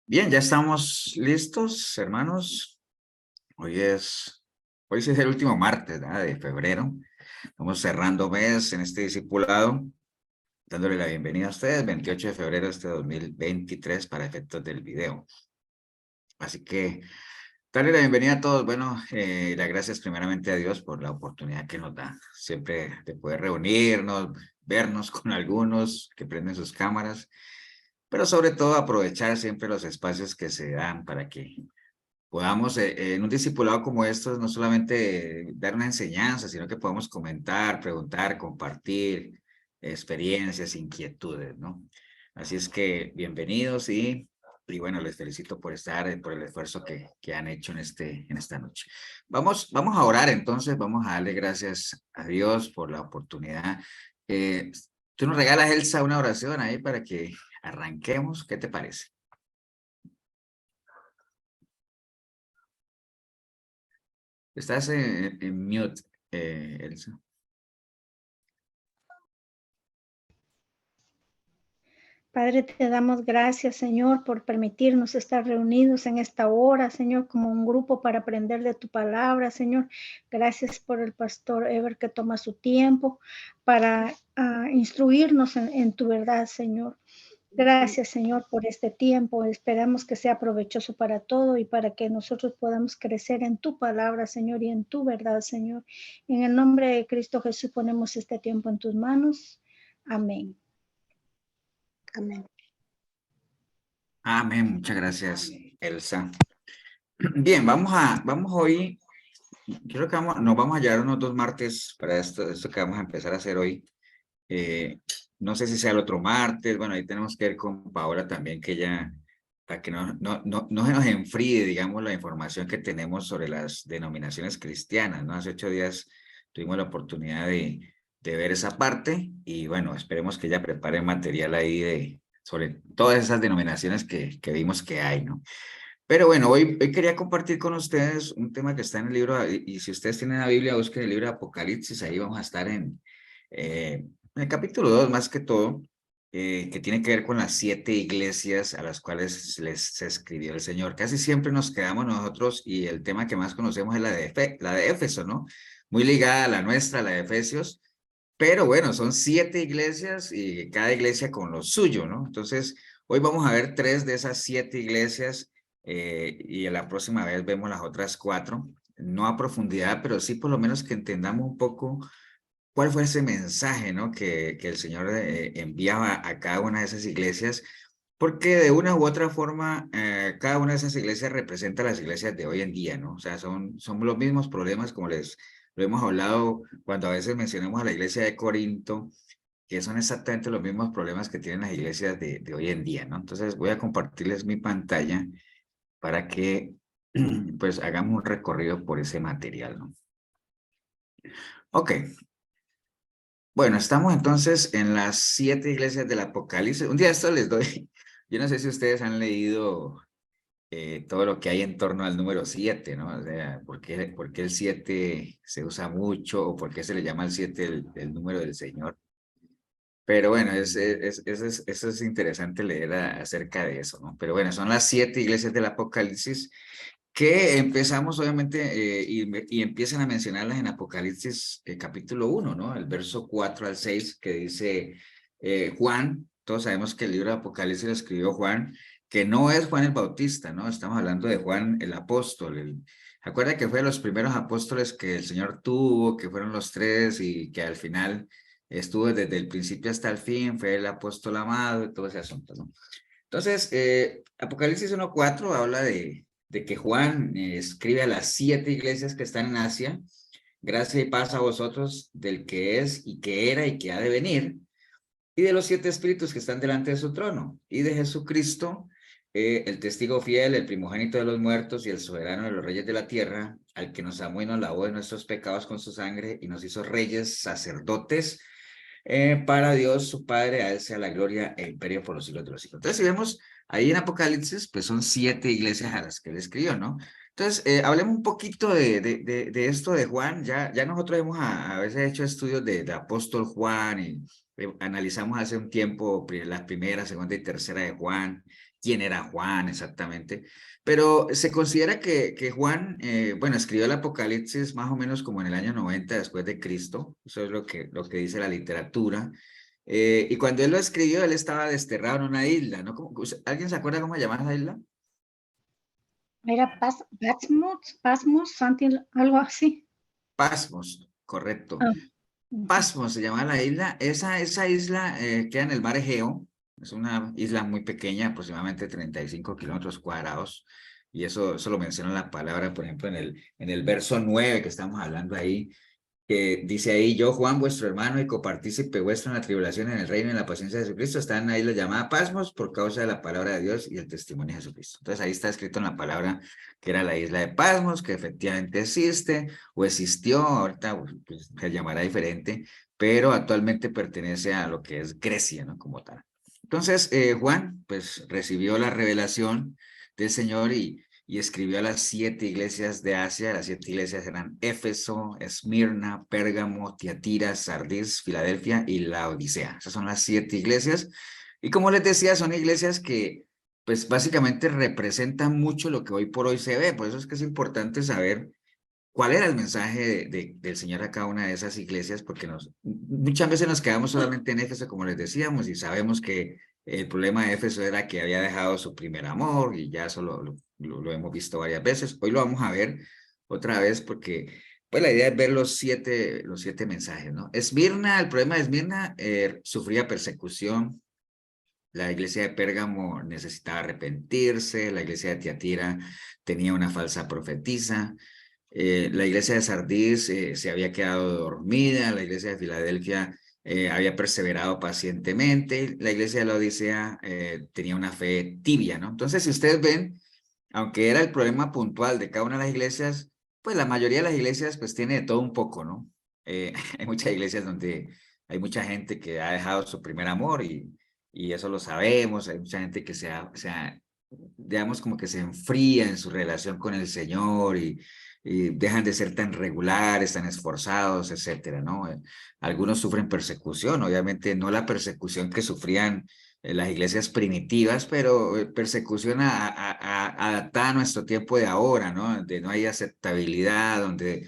Bien, ya estamos listos, hermanos. Hoy sí es el último martes, ¿verdad? De febrero. Estamos cerrando mes en este discipulado, dándole la bienvenida a ustedes, 28 de febrero de este 2023 para efectos del video. Así que darle la bienvenida a todos. Bueno, las gracias primeramente a Dios por la oportunidad que nos da siempre de poder reunirnos, vernos con algunos que prenden sus cámaras, pero sobre todo aprovechar siempre los espacios que se dan para que podamos en un discipulado como estos no solamente dar una enseñanza, sino que podamos comentar, preguntar, compartir experiencias, inquietudes, ¿no? Así es que bienvenidos y bueno, les felicito por estar, por el esfuerzo que han hecho en esta noche. Vamos a orar entonces, vamos a darle gracias a Dios por la oportunidad. Eh, Tú nos regalas, Elsa, una oración ahí para que arranquemos, ¿qué te parece? Estás en mute, Elsa. Padre, te damos gracias, Señor, por permitirnos estar reunidos en esta hora, Señor, como un grupo para aprender de tu palabra, Señor. Gracias por el pastor Ever que toma su tiempo para instruirnos en tu verdad, Señor. Gracias, Señor, por este tiempo. Esperamos que sea provechoso para todo y para que nosotros podamos crecer en tu palabra, Señor, y en tu verdad, Señor. En el nombre de Cristo Jesús ponemos este tiempo en tus manos. Amén. Amén. Amén, muchas gracias, Elsa. Bien, vamos hoy, creo que nos vamos a llevar unos 2 martes para esto que vamos a empezar a hacer hoy. No sé si sea el otro martes, bueno, ahí tenemos que ver con Paola también, que ella, para que no se nos enfríe, digamos, la información que tenemos sobre las denominaciones cristianas, ¿no? Hace 8 días tuvimos la oportunidad de ver esa parte y bueno, esperemos que ella prepare material ahí sobre todas esas denominaciones que vimos que hay, ¿no? Pero bueno, hoy quería compartir con ustedes un tema que está en el libro, y si ustedes tienen la Biblia, busquen el libro de Apocalipsis, ahí vamos a estar en el capítulo 2 más que todo, que tiene que ver con las 7 iglesias a las cuales se escribió el Señor. Casi siempre nos quedamos nosotros y el tema que más conocemos es la de Éfeso, ¿no? Muy ligada a la nuestra, la de Efesios, pero bueno, son 7 iglesias y cada iglesia con lo suyo, ¿no? Entonces, hoy vamos a ver 3 de esas 7 iglesias y la próxima vez vemos las otras 4, no a profundidad, pero sí por lo menos que entendamos un poco cuál fue ese mensaje, ¿no? Que el Señor enviaba a cada una de esas iglesias, porque de una u otra forma, cada una de esas iglesias representa las iglesias de hoy en día, ¿no? O sea, son los mismos problemas, como lo hemos hablado cuando a veces mencionamos a la iglesia de Corinto, que son exactamente los mismos problemas que tienen las iglesias de hoy en día, ¿no? Entonces voy a compartirles mi pantalla para que pues hagamos un recorrido por ese material, ¿no? Ok, bueno, estamos entonces en las 7 iglesias del Apocalipsis. Un día esto les doy, yo no sé si ustedes han leído todo lo que hay en torno al número 7, ¿no? O sea, por qué el 7 se usa mucho o por qué se le llama el 7 el número del Señor? Pero bueno, eso es interesante leer acerca de eso, ¿no? Pero bueno, son las 7 iglesias del Apocalipsis que empezamos obviamente y empiezan a mencionarlas en Apocalipsis capítulo 1, ¿no? El verso 4 al 6 que dice Juan, todos sabemos que el libro de Apocalipsis lo escribió Juan, que no es Juan el Bautista, ¿no? Estamos hablando de Juan el apóstol. Acuerda que fue de los primeros apóstoles que el Señor tuvo, que fueron los 3 y que al final estuvo desde el principio hasta el fin, fue el apóstol amado y todo ese asunto, ¿no? Entonces, Apocalipsis 1:4 habla de que Juan escribe a las 7 iglesias que están en Asia: gracia y paz a vosotros del que es y que era y que ha de venir, y de los 7 espíritus que están delante de su trono, y de Jesucristo, el testigo fiel, el primogénito de los muertos y el soberano de los reyes de la tierra, al que nos amó y nos lavó de nuestros pecados con su sangre y nos hizo reyes, sacerdotes, para Dios su Padre. A él sea la gloria e imperio por los siglos de los siglos. Entonces, si vemos ahí en Apocalipsis, pues son 7 iglesias a las que él escribió, ¿no? Entonces, hablemos un poquito de esto de Juan. Ya nosotros hemos a veces hecho estudios de apóstol Juan y analizamos hace un tiempo la primera, segunda y tercera de Juan, quién era Juan exactamente, pero se considera que Juan, bueno, escribió el Apocalipsis más o menos como en el año 90 después de Cristo, eso es lo que dice la literatura, y cuando él lo escribió, él estaba desterrado en una isla, ¿no? ¿Alguien se acuerda cómo se llama esa isla? Era Pasmos, algo así. Pasmos, correcto. Ah, ujú. Pasmos se llama la isla. Esa isla queda en el mar Egeo. Es una isla muy pequeña, aproximadamente 35 kilómetros cuadrados. Y eso lo menciona la palabra, por ejemplo, en el verso 9 que estamos hablando ahí, que dice ahí: yo, Juan, vuestro hermano y copartícipe vuestro en la tribulación, en el reino y en la paciencia de Jesucristo, está en una isla llamada Pasmos por causa de la palabra de Dios y el testimonio de Jesucristo. Entonces ahí está escrito en la palabra que era la isla de Pasmos, que efectivamente existe o existió, ahorita pues, se llamará diferente, pero actualmente pertenece a lo que es Grecia, ¿no? Como tal. Entonces, Juan, pues recibió la revelación del Señor y escribió a las 7 iglesias de Asia. Las 7 iglesias eran Éfeso, Esmirna, Pérgamo, Tiatira, Sardis, Filadelfia y Laodicea. Esas son las 7 iglesias. Y como les decía, son iglesias que pues básicamente representan mucho lo que hoy por hoy se ve. Por eso es que es importante saber cuál era el mensaje del Señor a cada una de esas iglesias, porque muchas veces nos quedamos solamente en Éfeso, como les decíamos, y sabemos que el problema de Éfeso era que había dejado su primer amor, y ya eso lo hemos visto varias veces. Hoy lo vamos a ver otra vez, porque pues la idea es ver los siete mensajes, ¿no? Esmirna, el problema de Esmirna, sufría persecución. La iglesia de Pérgamo necesitaba arrepentirse, la iglesia de Tiatira tenía una falsa profetisa, la iglesia de Sardis se había quedado dormida, la iglesia de Filadelfia había perseverado pacientemente, la iglesia de la Odisea tenía una fe tibia, ¿no? Entonces, si ustedes ven, aunque era el problema puntual de cada una de las iglesias, pues la mayoría de las iglesias pues tiene de todo un poco, ¿no? Hay muchas iglesias donde hay mucha gente que ha dejado su primer amor y eso lo sabemos, hay mucha gente que digamos, como que se enfría en su relación con el Señor y dejan de ser tan regulares, tan esforzados, etcétera, ¿no? Algunos sufren persecución, obviamente no la persecución que sufrían las iglesias primitivas, pero persecución adaptada a nuestro tiempo de ahora, ¿no? Donde no hay aceptabilidad, donde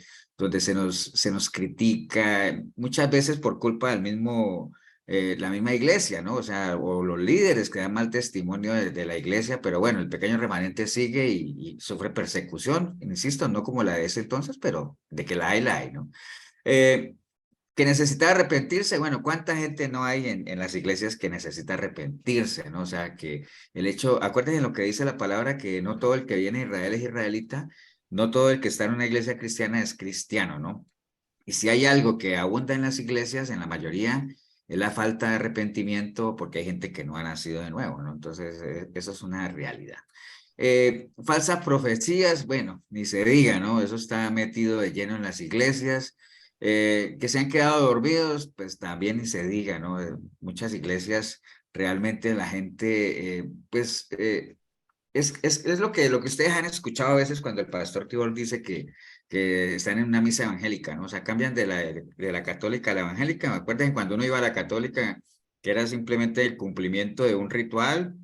se nos critica, muchas veces por culpa del mismo la misma iglesia, ¿no? O sea, o los líderes que dan mal testimonio de la iglesia, pero bueno, el pequeño remanente sigue y sufre persecución, insisto, no como la de ese entonces, pero de que la hay, ¿no? Eh, que necesita arrepentirse, bueno, ¿cuánta gente no hay en las iglesias que necesita arrepentirse, ¿no? O sea, que el hecho, acuérdense lo que dice la palabra, que no todo el que viene a Israel es israelita, no todo el que está en una iglesia cristiana es cristiano, ¿no? Y si hay algo que abunda en las iglesias, en la mayoría, es la falta de arrepentimiento porque hay gente que no ha nacido de nuevo, ¿no? Entonces, eso es una realidad. Falsas profecías, bueno, ni se diga, ¿no? Eso está metido de lleno en las iglesias. Que se han quedado dormidos, pues también ni se diga, ¿no? Muchas iglesias, realmente la gente, pues, es lo que ustedes han escuchado a veces cuando el pastor Tibor dice que están en una misa evangélica, ¿no? O sea, cambian de la católica a la evangélica. Me acuerdo cuando uno iba a la católica, que era simplemente el cumplimiento de un ritual,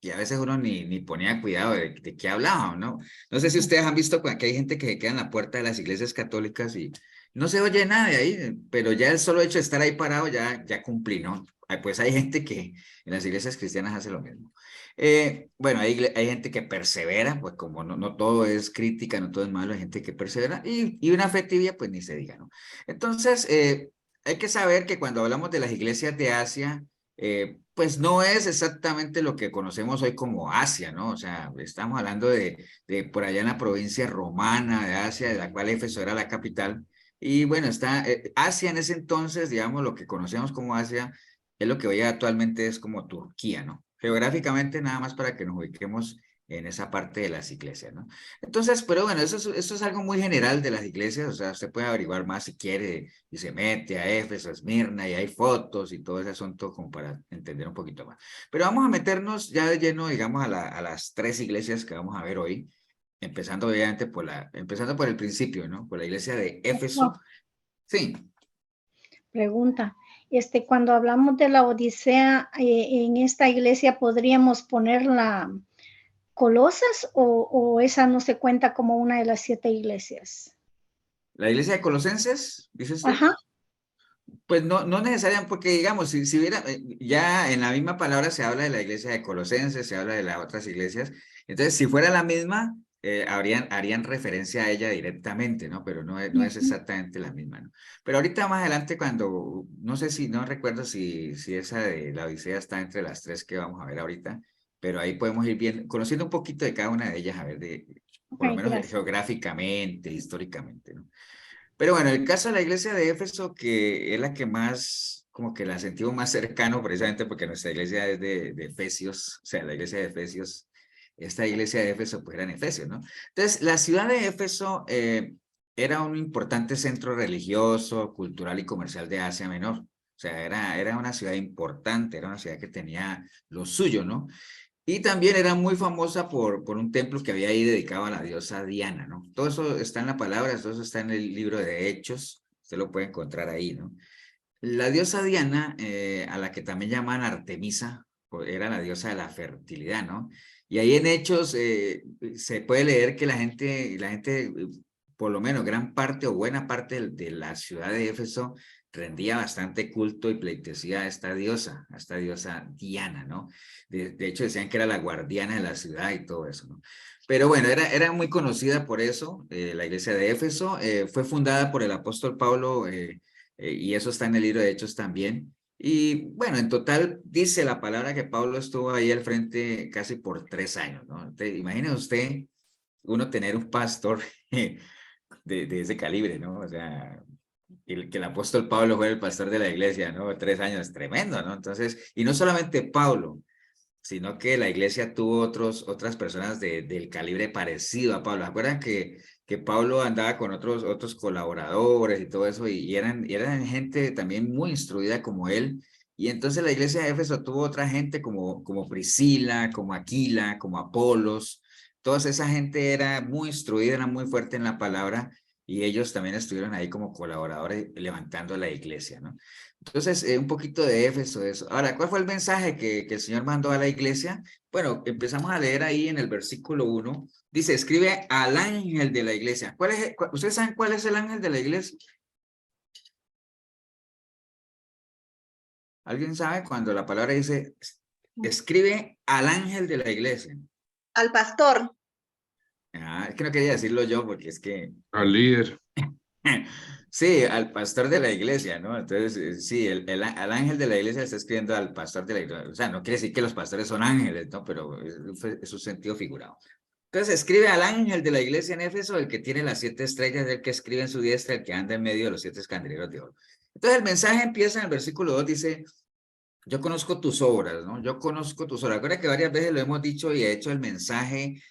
y a veces uno ni ponía cuidado de qué hablaban, ¿no? No sé si ustedes han visto que hay gente que se queda en la puerta de las iglesias católicas y no se oye nada de ahí, pero ya el solo hecho de estar ahí parado ya cumplí, ¿no? Pues hay gente que en las iglesias cristianas hace lo mismo. Bueno, hay gente que persevera, pues como no todo es crítica, no todo es malo, hay gente que persevera y una fe tibia, pues ni se diga, ¿no? Entonces, hay que saber que cuando hablamos de las iglesias de Asia, pues no es exactamente lo que conocemos hoy como Asia, ¿no? O sea, estamos hablando de por allá en la provincia romana de Asia, de la cual Éfeso era la capital. Y bueno, Asia en ese entonces, digamos, lo que conocemos como Asia, es lo que hoy actualmente es como Turquía, ¿no? Geográficamente, nada más para que nos ubiquemos en esa parte de las iglesias, ¿no? Entonces, pero bueno, eso es algo muy general de las iglesias, o sea, usted puede averiguar más si quiere y se mete a Éfeso, a Esmirna, y hay fotos y todo ese asunto como para entender un poquito más. Pero vamos a meternos ya de lleno, digamos, a las 3 iglesias que vamos a ver hoy, empezando obviamente empezando por el principio, ¿no? Por la iglesia de Éfeso. No, Sí, pregunta. Cuando hablamos de la Odisea, en esta iglesia podríamos ponerla Colosas o esa no se cuenta como una de las 7 iglesias. La iglesia de Colosenses, dices tú. Ajá. Pues no, no necesariamente, porque digamos, si hubiera, ya en la misma palabra se habla de la iglesia de Colosenses, se habla de las otras iglesias, entonces si fuera la misma, harían referencia a ella directamente, ¿no? Pero no es Ujú. exactamente la misma, ¿no? Pero ahorita más adelante cuando, no sé si, no recuerdo si esa de la Odisea está entre las 3 que vamos a ver ahorita, pero ahí podemos ir bien, conociendo un poquito de cada una de ellas, a ver, Ok, por lo menos gracias. geográficamente, históricamente, ¿no? Pero bueno, el caso de la iglesia de Éfeso, que es la que más, como que la sentimos más cercano, precisamente porque nuestra iglesia es de Efesios, o sea, la iglesia de Efesios, esta iglesia de Éfeso, pues era en Efesios, ¿no? Entonces, la ciudad de Éfeso era un importante centro religioso, cultural y comercial de Asia Menor. O sea, era una ciudad importante, era una ciudad que tenía lo suyo, ¿no? Y también era muy famosa por un templo que había ahí dedicado a la diosa Diana, ¿no? Todo eso está en la palabra, todo eso está en el libro de Hechos, usted lo puede encontrar ahí, ¿no? La diosa Diana, a la que también llaman Artemisa, era la diosa de la fertilidad, ¿no? Y ahí en Hechos se puede leer que por lo menos gran parte o buena parte de la ciudad de Éfeso rendía bastante culto y pleitesía a esta diosa Diana, ¿no? De hecho decían que era la guardiana de la ciudad y todo eso, ¿no? Pero bueno, era muy conocida por eso, la iglesia de Éfeso, fue fundada por el apóstol Pablo, y eso está en el libro de Hechos también. Y bueno, en total dice la palabra que Pablo estuvo ahí al frente casi por 3 años, ¿no? Entonces, imagine usted uno tener un pastor de ese calibre, ¿no? O sea, que el apóstol Pablo fue el pastor de la iglesia, ¿no? 3 años es tremendo, ¿no? Entonces, y no solamente Pablo, sino que la iglesia tuvo otras personas del calibre parecido a Pablo. ¿Acuerdan que Pablo andaba con otros colaboradores y todo eso? Y eran gente también muy instruida como él. Y entonces la iglesia de Éfeso tuvo otra gente como Priscila, como Aquila, como Apolos. Toda esa gente era muy instruida, era muy fuerte en la palabra y ellos también estuvieron ahí como colaboradores levantando la iglesia, ¿no? Entonces, un poquito de Éfeso, eso. Ahora, ¿cuál fue el mensaje que el Señor mandó a la iglesia? Bueno, empezamos a leer ahí en el versículo 1. Dice, escribe al ángel de la iglesia. ¿Ustedes saben cuál es el ángel de la iglesia? ¿Alguien sabe cuando la palabra dice, escribe al ángel de la iglesia? Al pastor. Es que no quería decirlo yo porque es que Al líder. sí, al pastor de la iglesia, ¿no? Entonces, sí, al ángel de la iglesia está escribiendo al pastor de la iglesia. O sea, no quiere decir que los pastores son ángeles, ¿no? Pero es un sentido figurado. Entonces, escribe al ángel de la iglesia en Éfeso, el que tiene las 7 estrellas, el que escribe en su diestra, el que anda en medio de los 7 candeleros de oro. Entonces, el mensaje empieza en el versículo 2, dice, yo conozco tus obras, ¿no? Yo conozco tus obras. Recuerda que varias veces lo hemos dicho y de hecho el mensaje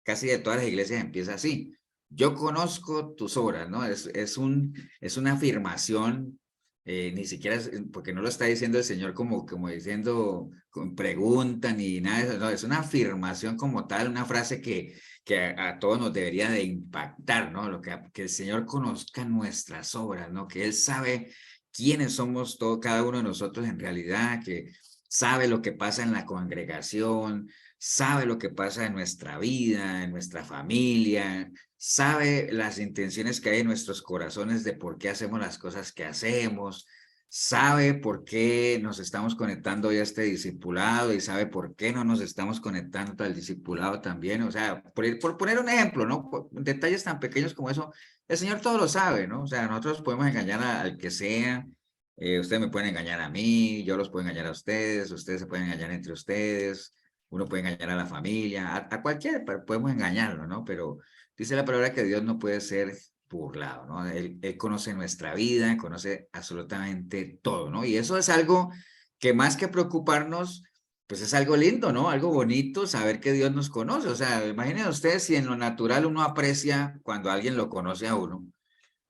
casi de todas las iglesias empieza así. Yo conozco tus obras, ¿no? Es una afirmación, ni siquiera, porque no lo está diciendo el Señor como diciendo, con pregunta ni nada de eso, no, es una afirmación como tal, una frase que a todos nos debería de impactar, ¿no? Que el Señor conozca nuestras obras, ¿no? Que Él sabe quiénes somos cada uno de nosotros en realidad, que sabe lo que pasa en la congregación, sabe lo que pasa en nuestra vida, en nuestra familia, sabe las intenciones que hay en nuestros corazones de por qué hacemos las cosas que hacemos, sabe por qué nos estamos conectando hoy a este discipulado y sabe por qué no nos estamos conectando al discipulado también. O sea, por poner un ejemplo, ¿no? Detalles tan pequeños como eso, el Señor todo lo sabe, ¿no? O sea, nosotros podemos engañar al que sea. Ustedes me pueden engañar a mí, yo los puedo engañar a ustedes se pueden engañar entre ustedes, uno puede engañar a la familia, a cualquiera podemos engañarlo, ¿no? Pero dice la palabra que Dios no puede ser burlado, ¿no? Él conoce nuestra vida, conoce absolutamente todo, ¿no? Y eso es algo que más que preocuparnos, pues es algo lindo, ¿no? Algo bonito saber que Dios nos conoce. O sea, imaginen ustedes si en lo natural uno aprecia cuando alguien lo conoce a uno,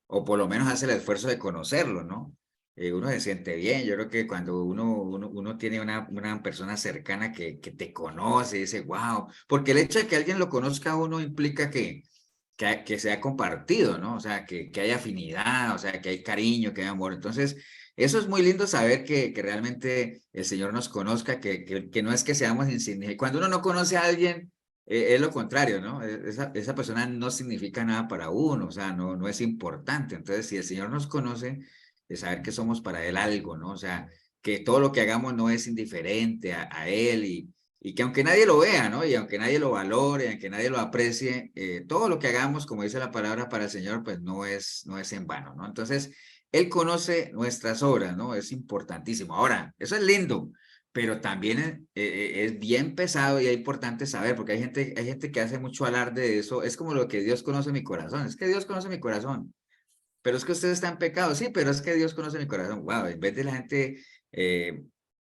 o por lo menos hace el esfuerzo de conocerlo, ¿no? Uno se siente bien. Yo creo que cuando uno tiene una persona cercana que te conoce, dice, wow, porque el hecho de que alguien lo conozca a uno implica que sea compartido, ¿no? O sea, que haya afinidad, o sea, que hay cariño, que hay amor. Entonces, eso es muy lindo saber que realmente el Señor nos conozca, que no es que seamos insignificantes. Cuando uno no conoce a alguien, es lo contrario, ¿no? Esa persona no significa nada para uno, o sea, no es importante. Entonces, si el Señor nos conoce, de saber que somos para Él algo, ¿no? O sea, que todo lo que hagamos no es indiferente a Él y que aunque nadie lo vea, ¿no? Y aunque nadie lo valore, aunque nadie lo aprecie, todo lo que hagamos, como dice la palabra para el Señor, pues no es en vano, ¿no? Entonces, Él conoce nuestras obras, ¿no? Es importantísimo. Ahora, eso es lindo, pero también es bien pesado y es importante saber, porque hay gente que hace mucho alarde de eso. Es como lo que Dios conoce mi corazón. Es que Dios conoce mi corazón. Pero es que usted está en pecado, sí, pero es que Dios conoce mi corazón. Wow, en vez de la gente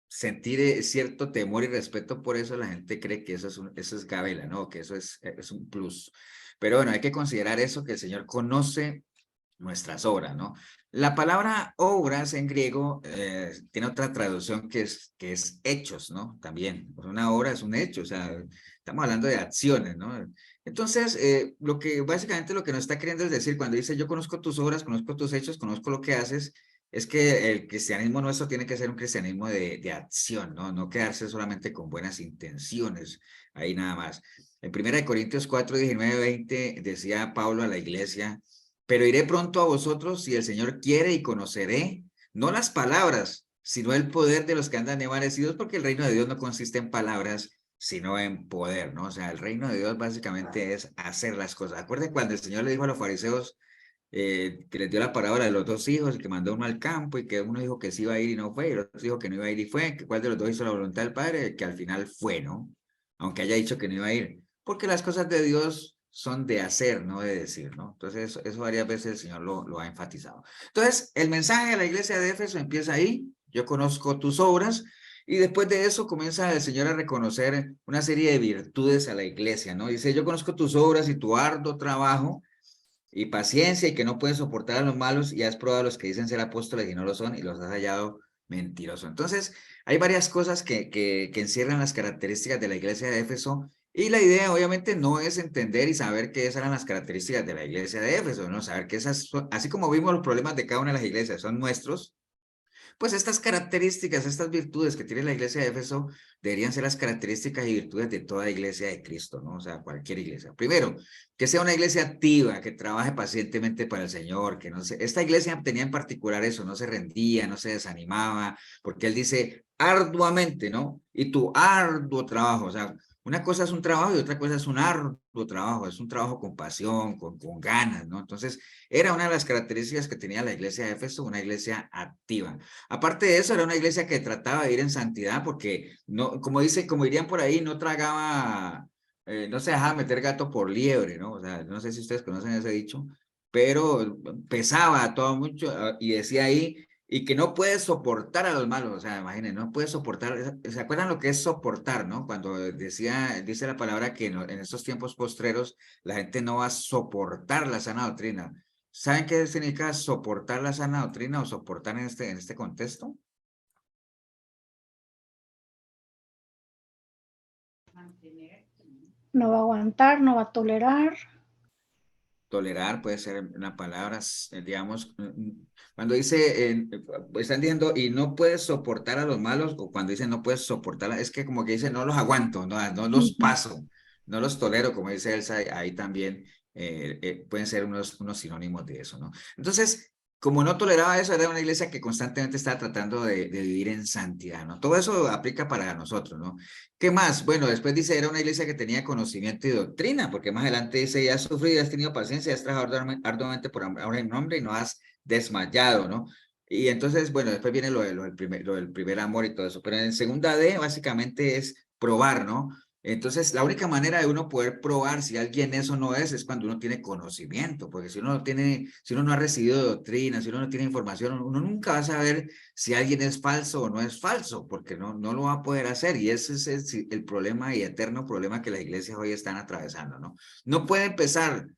sentir cierto temor y respeto por eso, la gente cree que eso es gabela, ¿no? Que eso es un plus. Pero bueno, hay que considerar eso, que el Señor conoce nuestras obras, ¿no? La palabra obras en griego tiene otra traducción que es hechos, ¿no? También, pues una obra es un hecho, o sea, estamos hablando de acciones, ¿no? Entonces, básicamente lo que nos está queriendo es decir, cuando dice yo conozco tus obras, conozco tus hechos, conozco lo que haces, es que el cristianismo nuestro tiene que ser un cristianismo de acción, ¿no? No quedarse solamente con buenas intenciones, ahí nada más. En 1 Corintios 4, 19, 20 decía Pablo a la iglesia, pero iré pronto a vosotros si el Señor quiere y conoceré, no las palabras, sino el poder de los que andan envanecidos, porque el reino de Dios no consiste en palabras, sino en poder, ¿no? O sea, el reino de Dios básicamente es hacer las cosas. Acuérdense cuando el Señor le dijo a los fariseos que les dio la parábola de los dos hijos, que mandó uno al campo y que uno dijo que sí iba a ir y no fue, y el otro dijo que no iba a ir y fue, que cuál de los dos hizo la voluntad del Padre, que al final fue, ¿no? Aunque haya dicho que no iba a ir. Porque las cosas de Dios son de hacer, no de decir, ¿no? Entonces, eso varias veces el Señor lo ha enfatizado. Entonces, el mensaje de la iglesia de Éfeso empieza ahí, yo conozco tus obras, y después de eso comienza el Señor a reconocer una serie de virtudes a la iglesia, ¿no? Dice, yo conozco tus obras y tu arduo trabajo y paciencia y que no pueden soportar a los malos y has probado a los que dicen ser apóstoles y no lo son y los has hallado mentirosos. Entonces, hay varias cosas que encierran las características de la iglesia de Éfeso y la idea obviamente no es entender y saber que esas eran las características de la iglesia de Éfeso, ¿no? Saber que esas, así como vimos los problemas de cada una de las iglesias, son nuestros, pues estas características, estas virtudes que tiene la iglesia de Éfeso deberían ser las características y virtudes de toda iglesia de Cristo, ¿no? O sea, cualquier iglesia. Primero, que sea una iglesia activa, que trabaje pacientemente para el Señor, que no se... Esta iglesia tenía en particular eso, no se rendía, no se desanimaba, porque él dice arduamente, ¿no? Y tu arduo trabajo, o sea, una cosa es un trabajo y otra cosa es un arduo trabajo, es un trabajo con pasión, con ganas, ¿no? Entonces, era una de las características que tenía la iglesia de Éfeso, una iglesia activa. Aparte de eso, era una iglesia que trataba de ir en santidad porque, no, como dice, como dirían por ahí, no tragaba, no se dejaba meter gato por liebre, ¿no? O sea, no sé si ustedes conocen ese dicho, pero pesaba todo mucho y decía ahí, y que no puede soportar a los malos, o sea, imaginen, no puede soportar, ¿se acuerdan lo que es soportar, no? Cuando dice la palabra que en estos tiempos postreros la gente no va a soportar la sana doctrina. ¿Saben qué significa soportar la sana doctrina o soportar en este contexto? No va a aguantar, no va a tolerar. Tolerar puede ser una palabra, digamos, cuando dice, están diciendo, y no puedes soportar a los malos, o cuando dicen no puedes soportar, es que como que dicen, no los aguanto, no los Ujú. paso, no los tolero, como dice Elsa, ahí también pueden ser unos sinónimos de eso, ¿no? Entonces, como no toleraba eso, era una iglesia que constantemente estaba tratando de vivir en santidad, ¿no? Todo eso aplica para nosotros, ¿no? ¿Qué más? Bueno, después dice, era una iglesia que tenía conocimiento y doctrina, porque más adelante dice, ya has sufrido, y has tenido paciencia, has trabajado arduamente por ahora en nombre y no has desmayado, ¿no? Y entonces, bueno, después viene lo del primer amor y todo eso, pero en segunda D básicamente es probar, ¿no? Entonces, la única manera de uno poder probar si alguien es o no es cuando uno tiene conocimiento, porque si uno no tiene, si uno no ha recibido doctrina, si uno no tiene información, uno nunca va a saber si alguien es falso o no es falso, porque no lo va a poder hacer. Y ese es el problema y eterno problema que las iglesias hoy están atravesando, ¿no? No puede empezar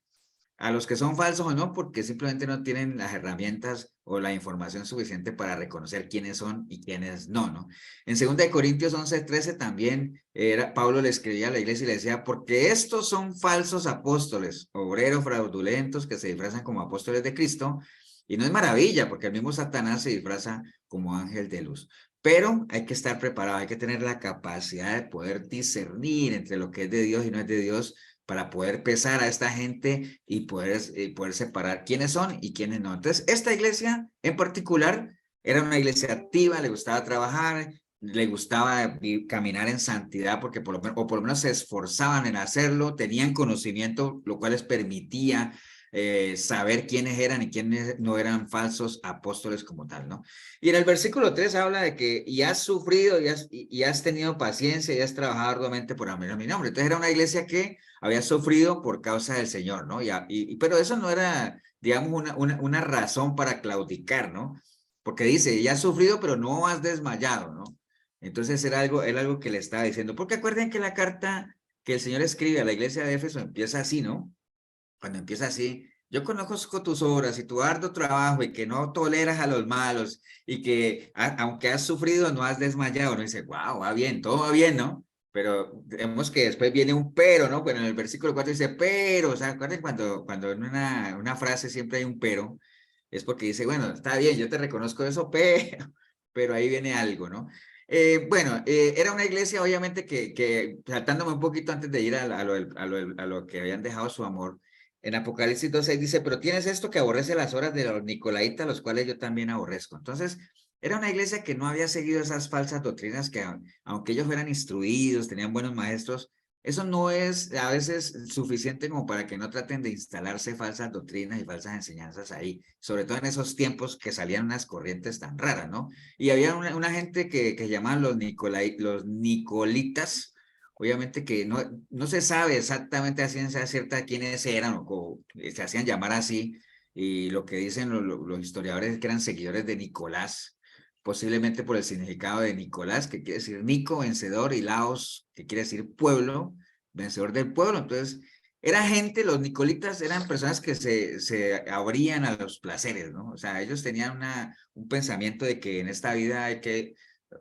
a los que son falsos o no, porque simplemente no tienen las herramientas o la información suficiente para reconocer quiénes son y quiénes no, ¿no? En 2 Corintios 11:13 también Pablo le escribía a la iglesia y le decía, porque estos son falsos apóstoles, obreros fraudulentos que se disfrazan como apóstoles de Cristo, y no es maravilla, porque el mismo Satanás se disfraza como ángel de luz. Pero hay que estar preparado, hay que tener la capacidad de poder discernir entre lo que es de Dios y no es de Dios, para poder pesar a esta gente y poder separar quiénes son y quiénes no. Entonces, esta iglesia en particular era una iglesia activa, le gustaba trabajar, le gustaba caminar en santidad, porque por lo menos se esforzaban en hacerlo, tenían conocimiento, lo cual les permitía saber quiénes eran y quiénes no eran falsos apóstoles como tal, ¿no? Y en el versículo 3 habla de que y has sufrido y has tenido paciencia y has trabajado arduamente por amor a mi nombre. Entonces era una iglesia que había sufrido por causa del Señor, ¿no? Pero eso no era, digamos, una razón para claudicar, ¿no? Porque dice, ya has sufrido, pero no has desmayado, ¿no? Entonces era algo que le estaba diciendo. Porque acuerden que la carta que el Señor escribe a la iglesia de Éfeso empieza así, ¿no? Cuando empieza así, yo conozco tus obras y tu arduo trabajo y que no toleras a los malos y que aunque has sufrido no has desmayado, no dice, wow, va bien, todo va bien, ¿no? Pero vemos que después viene un pero, ¿no? Bueno, en el versículo 4 dice, pero, o sea, acuérdense cuando en una frase siempre hay un pero, es porque dice, bueno, está bien, yo te reconozco eso, pero ahí viene algo, ¿no? Bueno, era una iglesia obviamente que saltándome un poquito antes de ir a lo que habían dejado su amor, en Apocalipsis 2:6 dice, pero tienes esto que aborrece las horas de los nicolaitas, los cuales yo también aborrezco. Entonces, era una iglesia que no había seguido esas falsas doctrinas que, aunque ellos fueran instruidos, tenían buenos maestros, eso no es a veces suficiente como para que no traten de instalarse falsas doctrinas y falsas enseñanzas ahí, sobre todo en esos tiempos que salían unas corrientes tan raras, ¿no? Y había una gente que llamaban los nicolitas, obviamente que no se sabe exactamente a ciencia cierta quiénes eran o se hacían llamar así, y lo que dicen los historiadores es que eran seguidores de Nicolás, posiblemente por el significado de Nicolás, que quiere decir Nico, vencedor, y Laos, que quiere decir pueblo, vencedor del pueblo. Entonces, era gente, los nicolitas eran personas que se abrían a los placeres, ¿no? O sea, ellos tenían un pensamiento de que en esta vida hay que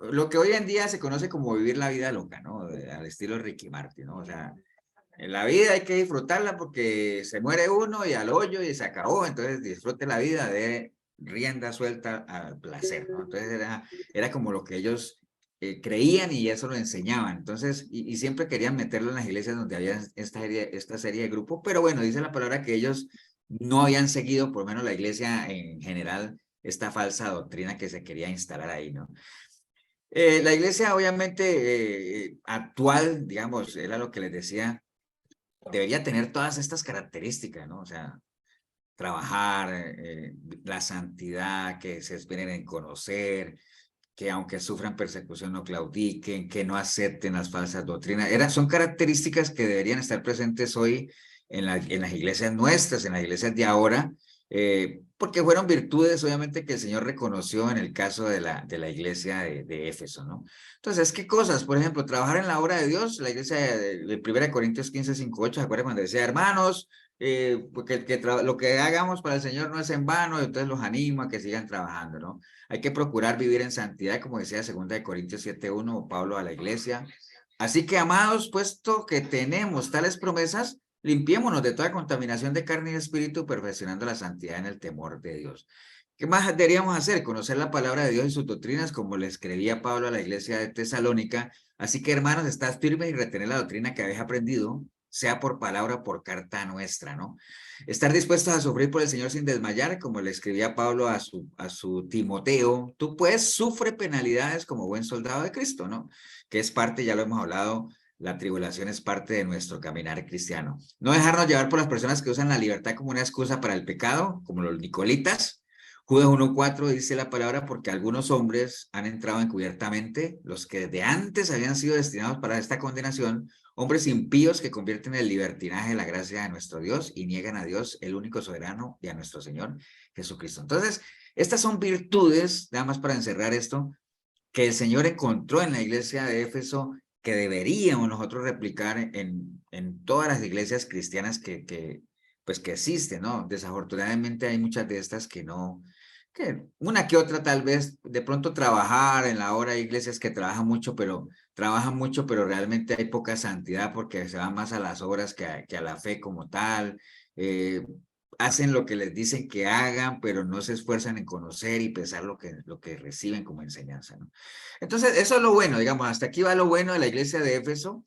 lo que hoy en día se conoce como vivir la vida loca, ¿no? Al estilo Ricky Martin, ¿no? O sea, en la vida hay que disfrutarla porque se muere uno y al hoyo y se acabó, entonces disfrute la vida de rienda suelta al placer, ¿no? Entonces era como lo que ellos creían y eso lo enseñaban, entonces, y siempre querían meterlo en las iglesias donde había esta serie de grupos, pero bueno, dice la palabra que ellos no habían seguido, por lo menos la iglesia en general, esta falsa doctrina que se quería instalar ahí, ¿no? La iglesia, obviamente, actual, digamos, era lo que les decía, debería tener todas estas características, ¿no? O sea, trabajar, la santidad, que se esperen en conocer, que aunque sufran persecución no claudiquen, que no acepten las falsas doctrinas. Son características que deberían estar presentes hoy en las iglesias nuestras, en las iglesias de ahora, porque fueron virtudes, obviamente, que el Señor reconoció en el caso de la iglesia de Éfeso, ¿no? Entonces, ¿qué cosas? Por ejemplo, trabajar en la obra de Dios, la iglesia de 1 Corintios 15:5-8, ¿se acuerdan cuando decía, hermanos, porque lo que hagamos para el Señor no es en vano, entonces los animo a que sigan trabajando, ¿no? Hay que procurar vivir en santidad, como decía 2 Corintios 7:1, Pablo a la iglesia. Así que, amados, puesto que tenemos tales promesas, limpiémonos de toda contaminación de carne y espíritu, perfeccionando la santidad en el temor de Dios. ¿Qué más deberíamos hacer? Conocer la palabra de Dios y sus doctrinas, como le escribía Pablo a la iglesia de Tesalónica. Así que, hermanos, estad firmes y retener la doctrina que habéis aprendido, sea por palabra o por carta nuestra, ¿no? Estar dispuestos a sufrir por el Señor sin desmayar, como le escribía Pablo a su Timoteo. Tú pues sufre penalidades como buen soldado de Cristo, ¿no? Que es parte, ya lo hemos hablado, la tribulación es parte de nuestro caminar cristiano. No dejarnos llevar por las personas que usan la libertad como una excusa para el pecado, como los nicolitas. Judas 1:4 dice la palabra, porque algunos hombres han entrado encubiertamente, los que desde antes habían sido destinados para esta condenación, hombres impíos que convierten el libertinaje en la gracia de nuestro Dios y niegan a Dios, el único soberano, y a nuestro Señor Jesucristo. Entonces, estas son virtudes, nada más para encerrar esto, que el Señor encontró en la iglesia de Éfeso, que deberíamos nosotros replicar en todas las iglesias cristianas que pues que existe, ¿no? Desafortunadamente hay muchas de estas que no, que una que otra tal vez de pronto trabajar en la hora, hay iglesias que trabajan mucho, pero realmente hay poca santidad porque se van más a las obras que a la fe como tal. Eh, hacen lo que les dicen que hagan, pero no se esfuerzan en conocer y pensar lo que reciben como enseñanza, ¿no? Entonces, eso es lo bueno, digamos, hasta aquí va lo bueno de la iglesia de Éfeso,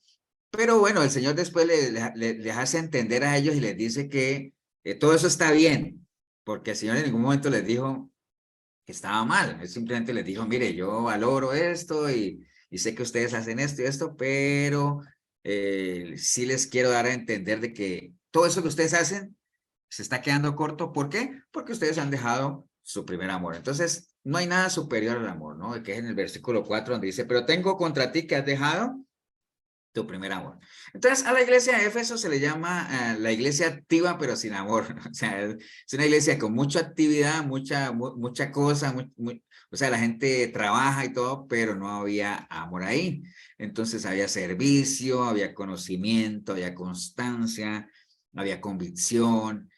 pero bueno, el Señor después les hace entender a ellos y les dice que todo eso está bien, porque el Señor en ningún momento les dijo que estaba mal, él simplemente les dijo, mire, yo valoro esto y sé que ustedes hacen esto y esto, pero sí les quiero dar a entender de que todo eso que ustedes hacen se está quedando corto. ¿Por qué? Porque ustedes han dejado su primer amor. Entonces, no hay nada superior al amor, ¿no? Que es en el versículo 4 donde dice, pero tengo contra ti que has dejado tu primer amor. Entonces, a la iglesia de Éfeso se le llama la iglesia activa, pero sin amor. O sea, es una iglesia con mucha actividad, mucha cosa, o sea, la gente trabaja y todo, pero no había amor ahí. Entonces, había servicio, había conocimiento, había constancia, había convicción,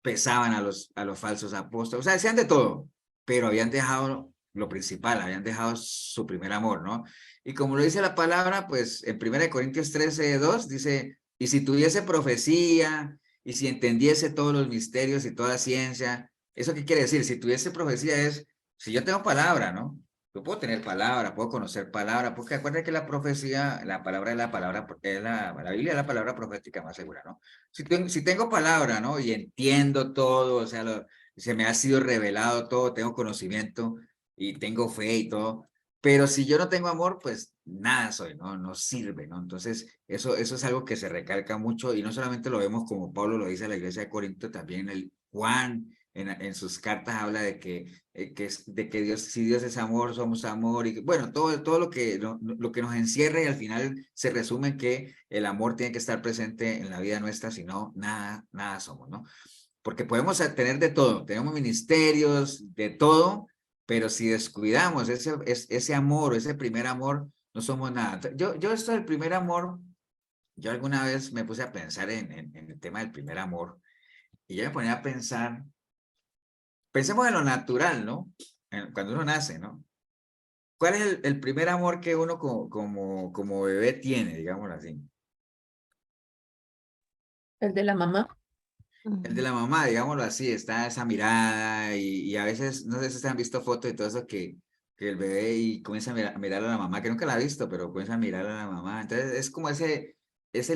pesaban a los falsos apóstoles, o sea, hacían de todo, pero habían dejado lo principal, habían dejado su primer amor, ¿no? Y como lo dice la palabra, pues en 1 Corintios 13:2 dice, y si tuviese profecía, y si entendiese todos los misterios y toda ciencia, ¿eso qué quiere decir? Si tuviese profecía es, si yo tengo palabra, ¿no? Yo puedo tener palabra, puedo conocer palabra, porque acuérdate que la profecía, la palabra es la palabra, la Biblia es la palabra profética más segura, ¿no? Si tengo palabra, ¿no? Y entiendo todo, o sea, se me ha sido revelado todo, tengo conocimiento y tengo fe y todo, pero si yo no tengo amor, pues nada soy, ¿no? No sirve, ¿no? Entonces, eso es algo que se recalca mucho y no solamente lo vemos como Pablo lo dice a la iglesia de Corinto, también el Juan en sus cartas habla de de que Dios, si Dios es amor, somos amor, y bueno, todo lo que nos encierra y al final se resume en que el amor tiene que estar presente en la vida nuestra, si no, nada somos, ¿no? Porque podemos tener de todo, tenemos ministerios, de todo, pero si descuidamos ese amor, ese primer amor, no somos nada. Yo esto del primer amor, yo alguna vez me puse a pensar en el tema del primer amor, y yo me ponía a pensar, pensemos en lo natural, ¿no? Cuando uno nace, ¿no? ¿Cuál es el primer amor que uno como bebé tiene, digámoslo así? El de la mamá. El de la mamá, digámoslo así, está esa mirada y a veces, no sé si se han visto fotos y todo eso que el bebé y comienza a mirar a la mamá, que nunca la ha visto, pero comienza a mirar a la mamá. Entonces es como ese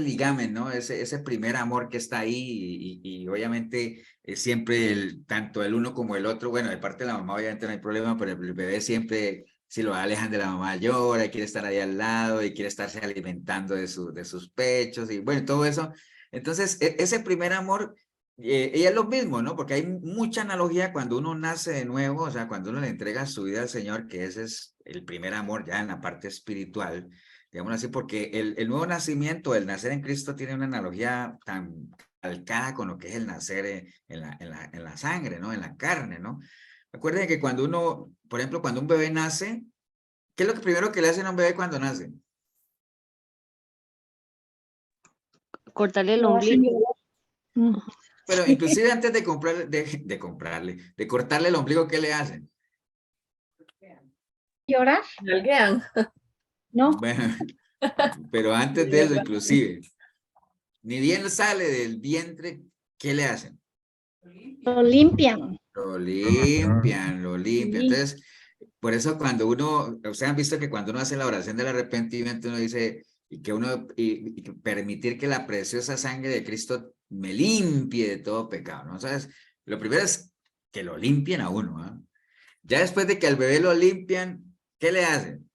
ligamen, ¿no? Ese primer amor que está ahí y obviamente siempre tanto el uno como el otro, bueno, de parte de la mamá obviamente no hay problema, pero el bebé siempre, si lo alejan de la mamá, llora y quiere estar ahí al lado y quiere estarse alimentando de sus pechos y bueno, todo eso. Entonces, ese primer amor y es lo mismo, ¿no? Porque hay mucha analogía cuando uno nace de nuevo, o sea, cuando uno le entrega su vida al Señor, que ese es el primer amor ya en la parte espiritual, digamos así, porque el nuevo nacimiento, el nacer en Cristo tiene una analogía tan calcada con lo que es el nacer en la sangre, ¿no? En la carne, ¿no? Recuerden que cuando uno, por ejemplo, cuando un bebé nace, ¿qué es lo primero que le hacen a un bebé cuando nace? Cortarle el Lo hacen ombligo. llorar. Pero Sí. inclusive antes de cortarle el ombligo, ¿qué le hacen? ¿Llorar? Nalguean. No. Bueno, pero antes de eso, inclusive, ni bien sale del vientre, ¿qué le hacen? Lo limpian. Lo limpian, lo limpian. Sí. Entonces, por eso cuando uno, ustedes han visto que cuando uno hace la oración del arrepentimiento, uno dice, y que permitir que la preciosa sangre de Cristo me limpie de todo pecado, ¿no? ¿Sabes? Lo primero es que lo limpien a uno, ¿ah? Ya después de que al bebé lo limpian, ¿qué le hacen?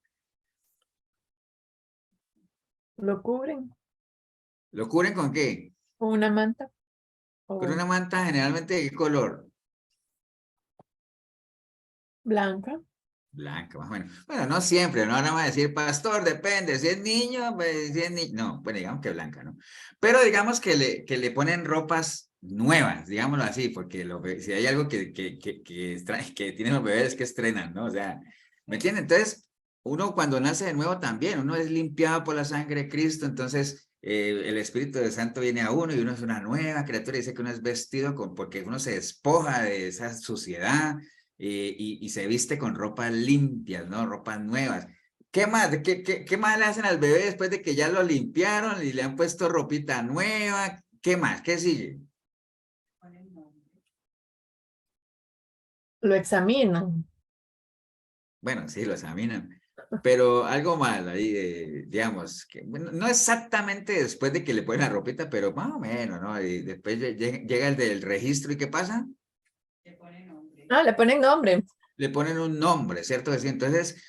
Lo cubren ¿Lo cubren con qué? con una manta. Con una manta generalmente de qué color. Blanca. Blanca, más o menos. Bueno, no siempre, no van a decir, pastor, depende, si es niño, pues, si es niño. No, bueno, digamos que blanca, ¿no? Pero digamos que le ponen ropas nuevas, digámoslo así, porque si hay algo que tienen los bebés que estrenan, ¿no? O sea, ¿me entienden? Entonces, uno cuando nace de nuevo también, uno es limpiado por la sangre de Cristo, entonces el Espíritu de Santo viene a uno y uno es una nueva criatura, dice que uno es vestido porque uno se despoja de esa suciedad y se viste con ropas limpias, ¿no? Ropas nuevas. ¿Qué más? ¿Qué más le hacen al bebé después de que ya lo limpiaron y le han puesto ropita nueva? ¿Qué más? ¿Qué sigue? Lo examinan. Bueno, sí, lo examinan. Pero algo mal ahí, digamos, que bueno, no exactamente después de que le ponen la ropita, pero más o menos, ¿no? Y después llega el del registro y ¿qué pasa? Ah, le ponen nombre. Le ponen un nombre, ¿cierto? Entonces,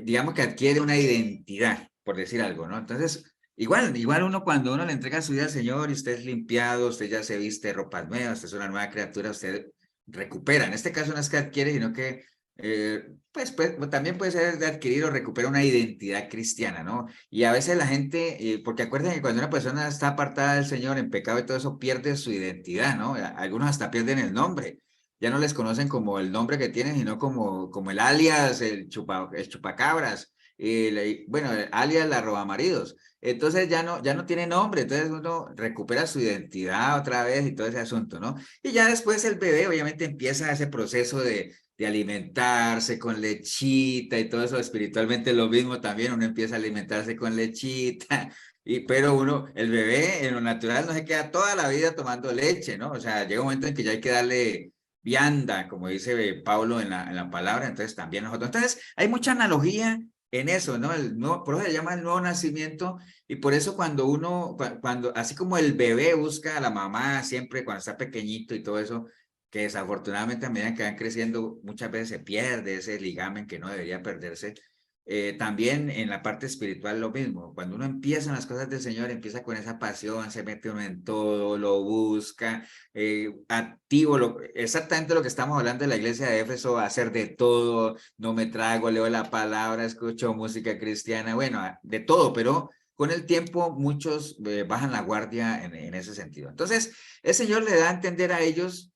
digamos que adquiere una identidad, por decir algo, ¿no? Entonces, igual uno cuando uno le entrega su vida al Señor y usted es limpiado, usted ya se viste ropas nuevas, usted es una nueva criatura, usted recupera. En este caso no es que adquiere, sino que pues también puede ser de adquirir o recuperar una identidad cristiana, ¿no? Y a veces la gente, porque acuérdense que cuando una persona está apartada del Señor en pecado y todo eso, pierde su identidad, ¿no? Algunos hasta pierden el nombre. Ya no les conocen como el nombre que tienen, sino como el alias, el chupacabras, bueno, el alias la robamaridos. Entonces ya no tiene nombre, entonces uno recupera su identidad otra vez y todo ese asunto, ¿no? Y ya después el bebé obviamente empieza ese proceso de alimentarse con lechita y todo eso, espiritualmente lo mismo también, uno empieza a alimentarse con lechita, pero el bebé en lo natural no se queda toda la vida tomando leche, ¿no? O sea, llega un momento en que ya hay que darle vianda, como dice Pablo en la palabra, entonces también nosotros. Entonces, hay mucha analogía en eso, ¿no? Por eso se llama el nuevo nacimiento, y por eso cuando así como el bebé busca a la mamá siempre cuando está pequeñito y todo eso, que desafortunadamente a medida que van creciendo, muchas veces se pierde ese ligamen que no debería perderse. También en la parte espiritual lo mismo, cuando uno empieza en las cosas del Señor, empieza con esa pasión, se mete uno en todo, lo busca, activo, exactamente lo que estamos hablando de la iglesia de Éfeso, hacer de todo, no me trago, leo la palabra, escucho música cristiana, bueno, de todo, pero con el tiempo muchos bajan la guardia en ese sentido. Entonces, el Señor le da a entender a ellos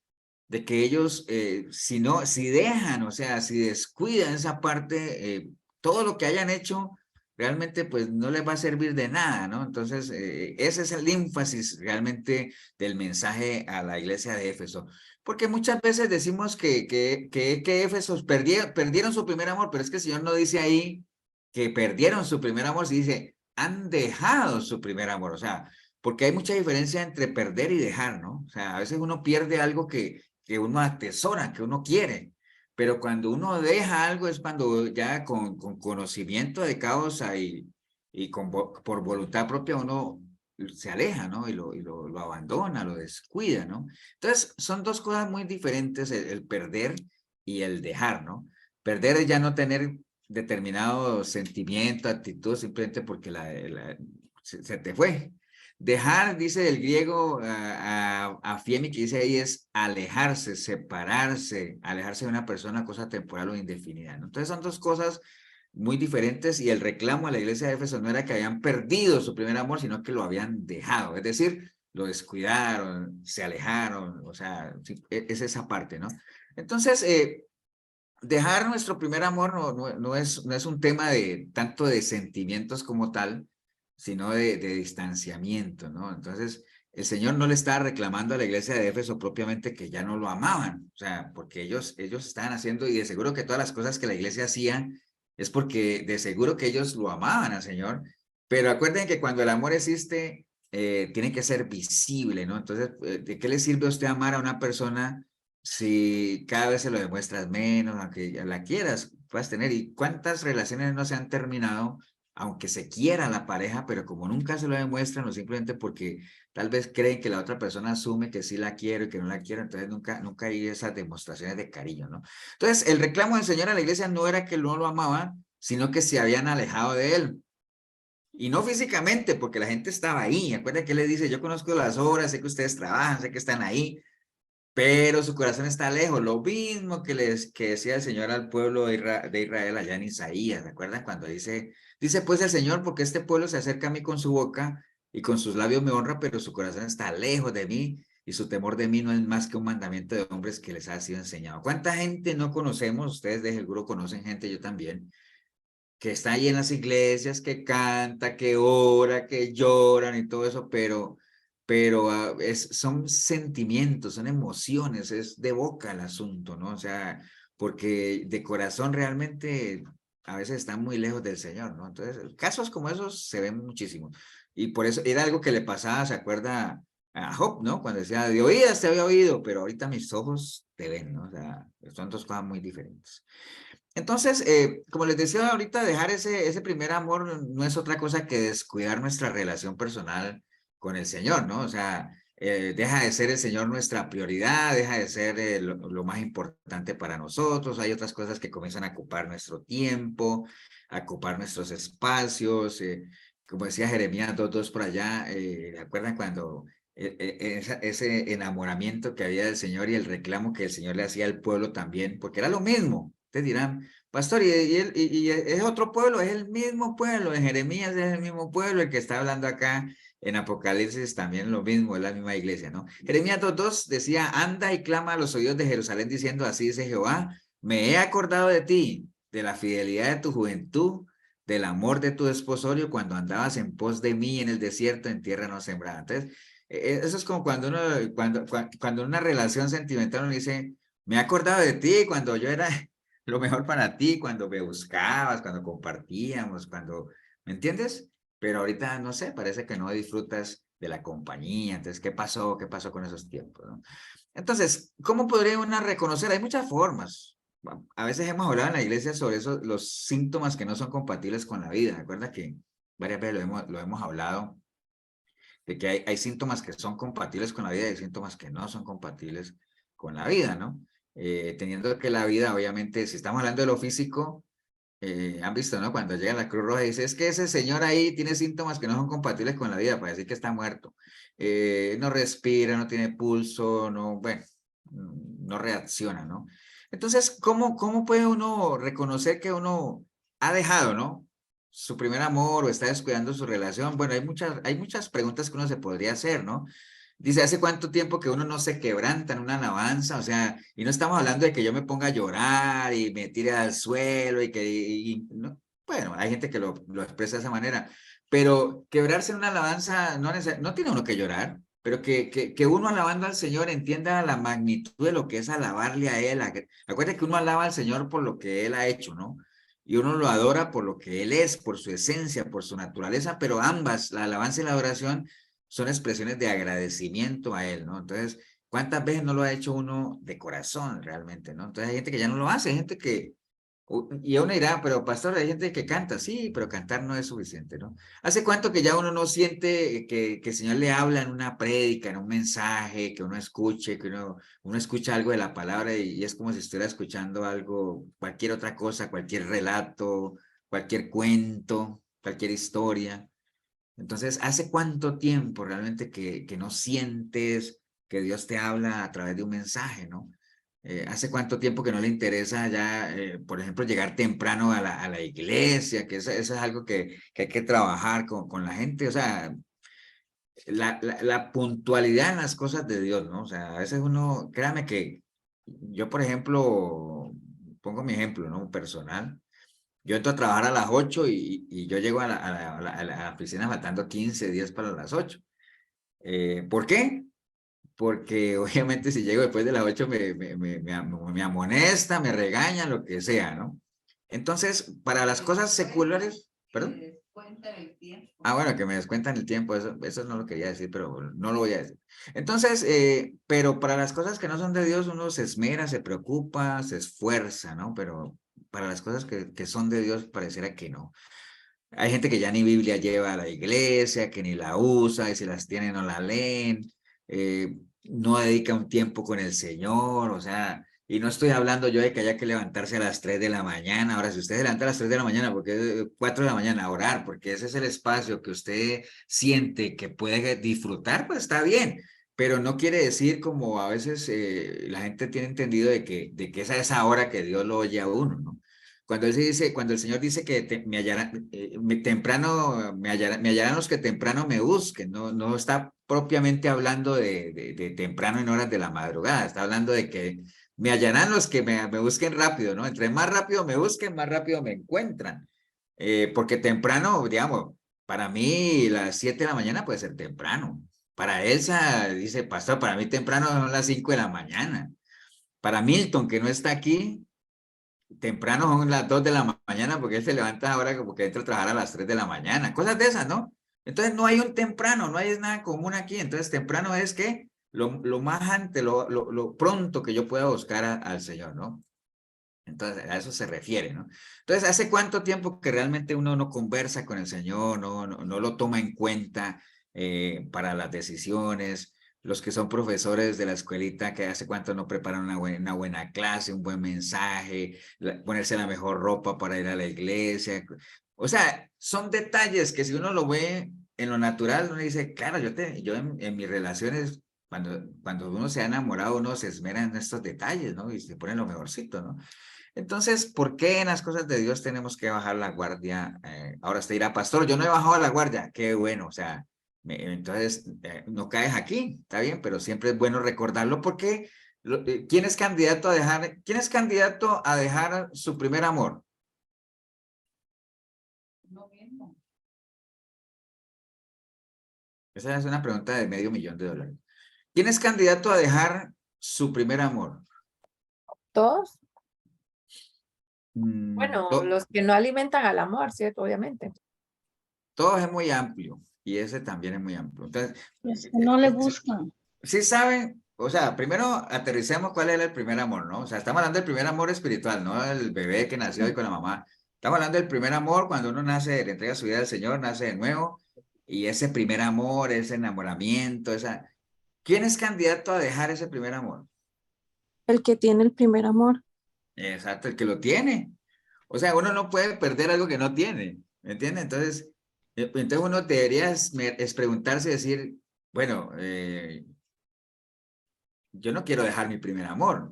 de que ellos, si dejan, o sea, si descuidan esa parte, todo lo que hayan hecho, realmente pues no les va a servir de nada, ¿no? Entonces, ese es el énfasis realmente del mensaje a la iglesia de Éfeso. Porque muchas veces decimos que Éfesos perdieron su primer amor, pero es que el Señor no dice ahí que perdieron su primer amor, se dice, han dejado su primer amor, o sea, porque hay mucha diferencia entre perder y dejar, ¿no? O sea, a veces uno pierde algo que uno atesora, que uno quiere. Pero cuando uno deja algo es cuando ya con conocimiento de causa y por voluntad propia uno se aleja, ¿no? Y lo abandona, lo descuida, ¿no? Entonces, son dos cosas muy diferentes, el perder y el dejar, ¿no? Perder es ya no tener determinado sentimiento, actitud, simplemente porque se te fue. Dejar, dice el griego a Fiemi, que dice ahí es alejarse, separarse, alejarse de una persona, cosa temporal o indefinida, ¿no? Entonces son dos cosas muy diferentes y el reclamo a la iglesia de Éfeso no era que habían perdido su primer amor, sino que lo habían dejado, es decir, lo descuidaron, se alejaron, o sea, es esa parte, ¿no? Entonces, dejar nuestro primer amor no es un tema de tanto de sentimientos como tal, sino de distanciamiento, ¿no? Entonces, el Señor no le estaba reclamando a la iglesia de Éfeso propiamente que ya no lo amaban, o sea, porque ellos estaban haciendo, y de seguro que todas las cosas que la iglesia hacía es porque de seguro que ellos lo amaban al Señor, pero acuerden que cuando el amor existe, tiene que ser visible, ¿no? Entonces, ¿de qué le sirve a usted amar a una persona si cada vez se lo demuestras menos, aunque ya la quieras, puedas tener? ¿Y cuántas relaciones no se han terminado, aunque se quiera la pareja, pero como nunca se lo demuestran, o simplemente porque tal vez creen que la otra persona asume que sí la quiero y que no la quiero, entonces nunca hay esas demostraciones de cariño, ¿no? Entonces, el reclamo del Señor a la iglesia no era que no lo amaba, sino que se habían alejado de él. Y no físicamente, porque la gente estaba ahí. Acuérdense que él le dice, yo conozco las obras, sé que ustedes trabajan, sé que están ahí, pero su corazón está lejos. Lo mismo que decía el Señor al pueblo de Israel allá en Isaías. ¿Se acuerdan cuando dice pues el Señor, porque este pueblo se acerca a mí con su boca y con sus labios me honra, pero su corazón está lejos de mí y su temor de mí no es más que un mandamiento de hombres que les ha sido enseñado? ¿Cuánta gente no conocemos? Ustedes de seguro conocen gente, yo también, que está ahí en las iglesias, que canta, que ora, que lloran y todo eso, pero son sentimientos, son emociones, es de boca el asunto, ¿no? O sea, porque de corazón realmente a veces están muy lejos del Señor, ¿no? Entonces, casos como esos se ven muchísimo. Y por eso era algo que le pasaba, ¿se acuerda? A Job, ¿no? Cuando decía, de oídas te había oído, pero ahorita mis ojos te ven, ¿no? O sea, son dos cosas muy diferentes. Entonces, como les decía ahorita, dejar ese primer amor no es otra cosa que descuidar nuestra relación personal con el Señor, ¿no? O sea, deja de ser el Señor nuestra prioridad, deja de ser lo más importante para nosotros. Hay otras cosas que comienzan a ocupar nuestro tiempo, a ocupar nuestros espacios. Como decía Jeremías 2:2 por allá, ¿recuerdan cuando ese enamoramiento que había del Señor y el reclamo que el Señor le hacía al pueblo también? Porque era lo mismo. Ustedes dirán, pastor, y es otro pueblo, es el mismo pueblo, en Jeremías es el mismo pueblo, el que está hablando acá en Apocalipsis también lo mismo, es la misma iglesia, ¿no? Jeremías 2:2 decía, anda y clama a los oídos de Jerusalén diciendo, así dice Jehová, me he acordado de ti, de la fidelidad de tu juventud, del amor de tu desposorio, cuando andabas en pos de mí en el desierto, en tierra no sembrada. Entonces, eso es como cuando cuando una relación sentimental uno dice, me he acordado de ti cuando yo era lo mejor para ti, cuando me buscabas, cuando compartíamos, cuando, ¿me entiendes? Pero ahorita, no sé, parece que no disfrutas de la compañía. Entonces, ¿qué pasó? ¿Qué pasó con esos tiempos, no? Entonces, ¿cómo podría una reconocer? Hay muchas formas. A veces hemos hablado en la iglesia sobre eso, los síntomas que no son compatibles con la vida. Recuerda que varias veces lo hemos hablado, de que hay síntomas que son compatibles con la vida y hay síntomas que no son compatibles con la vida, ¿no? Teniendo que la vida, obviamente, si estamos hablando de lo físico, han visto, ¿no? Cuando llega la Cruz Roja y dice, es que ese señor ahí tiene síntomas que no son compatibles con la vida, para decir que está muerto. No respira, no tiene pulso, no, bueno, no reacciona, ¿no? Entonces, ¿cómo puede uno reconocer que uno ha dejado, ¿no? Su primer amor o está descuidando su relación? Bueno, hay muchas preguntas que uno se podría hacer, ¿no? Dice, ¿hace cuánto tiempo que uno no se quebranta en una alabanza? O sea, y no estamos hablando de que yo me ponga a llorar y me tire al suelo no. Bueno, hay gente que lo expresa de esa manera, pero quebrarse en una alabanza no tiene uno que llorar, pero que uno alabando al Señor entienda la magnitud de lo que es alabarle a Él. Acuérdate que uno alaba al Señor por lo que Él ha hecho, ¿no? Y uno lo adora por lo que Él es, por su esencia, por su naturaleza, pero ambas, la alabanza y la adoración, son expresiones de agradecimiento a Él, ¿no? Entonces, ¿cuántas veces no lo ha hecho uno de corazón realmente, ¿no? Entonces hay gente que ya no lo hace, hay gente y uno dirá, pero pastor, hay gente que canta, sí, pero cantar no es suficiente, ¿no? ¿Hace cuánto que ya uno no siente que el Señor le habla en una prédica, en un mensaje, que uno escuche, que uno escucha algo de la palabra y es como si estuviera escuchando algo, cualquier otra cosa, cualquier relato, cualquier cuento, cualquier historia? Entonces, ¿hace cuánto tiempo realmente que no sientes que Dios te habla a través de un mensaje, ¿no? ¿Hace cuánto tiempo que no le interesa ya, por ejemplo, llegar temprano a la iglesia? Que eso es algo que hay que trabajar con la gente. O sea, la puntualidad en las cosas de Dios, ¿no? O sea, a veces uno, créame que yo, por ejemplo, pongo mi ejemplo, ¿no? Personal. Yo entro a trabajar a las 8 y yo llego a la oficina faltando 15 días para las 8. ¿Por qué? Porque obviamente si llego después de las 8 me amonesta, me regaña, lo que sea, ¿no? Entonces, para las cosas seculares, ¿perdón? Ah, bueno, que me descuentan el tiempo, eso no lo quería decir, pero no lo voy a decir. Entonces, pero para las cosas que no son de Dios, uno se esmera, se preocupa, se esfuerza, ¿no? Pero para las cosas que son de Dios, pareciera que no. Hay gente que ya ni Biblia lleva a la iglesia, que ni la usa, y si las tienen no la leen, no dedica un tiempo con el Señor, o sea, y no estoy hablando yo de que haya que levantarse a las 3 de la mañana. Ahora, si usted se levanta a las 3 de la mañana, porque 4 de la mañana a orar, porque ese es el espacio que usted siente que puede disfrutar, pues está bien, pero no quiere decir como a veces la gente tiene entendido de que esa es esa hora que Dios lo oye a uno, ¿no? Cuando el Señor dice que me hallarán, temprano me hallarán los que temprano me busquen, no está propiamente hablando de temprano en horas de la madrugada, está hablando de que me hallarán los que me busquen rápido, ¿no? Entre más rápido me busquen, más rápido me encuentran. Porque temprano, digamos, para mí las 7 de la mañana puede ser temprano. Para Elsa, dice, pastor, para mí temprano son las 5 de la mañana. Para Milton, que no está aquí, temprano son las 2 de la mañana porque él se levanta ahora como que entra a trabajar a las 3 de la mañana. Cosas de esas, ¿no? Entonces no hay un temprano, no hay nada común aquí. Entonces temprano es que lo más antes, lo pronto que yo pueda buscar al Señor, ¿no? Entonces, a eso se refiere, ¿no? Entonces, ¿hace cuánto tiempo que realmente uno no conversa con el Señor, no lo toma en cuenta para las decisiones? Los que son profesores de la escuelita, que hace cuánto no preparan una buena clase, un buen mensaje, ponerse la mejor ropa para ir a la iglesia. O sea, son detalles que si uno lo ve en lo natural, uno dice, claro, yo en mis relaciones, cuando uno se ha enamorado, uno se esmera en estos detalles, ¿no? Y se pone lo mejorcito, ¿no? Entonces, ¿por qué en las cosas de Dios tenemos que bajar la guardia? Ahora usted dirá, pastor, yo no he bajado la guardia. Qué bueno, o sea, entonces no caes aquí, está bien, pero siempre es bueno recordarlo porque ¿quién es candidato a dejar su primer amor? Esa es una pregunta de $500,000. ¿Quién es candidato a dejar su primer amor? ¿Todos? Mm, Bueno, los que no alimentan al amor, ¿cierto? Obviamente. todo es muy amplio y ese también es muy amplio. Entonces, Los que no le buscan. sí saben, o sea, primero aterricemos cuál era el primer amor, ¿no? O sea, estamos hablando del primer amor espiritual, ¿no? El bebé que nació ahí con la mamá. Estamos hablando del primer amor cuando uno nace, le entrega su vida al Señor, nace de nuevo, y ese primer amor, ese enamoramiento, esa... ¿Quién es candidato a dejar ese primer amor? El que tiene el primer amor. Exacto, el que lo tiene. O sea, uno no puede perder algo que no tiene, ¿me entiende? Entonces uno debería es preguntarse y decir, bueno, yo no quiero dejar mi primer amor,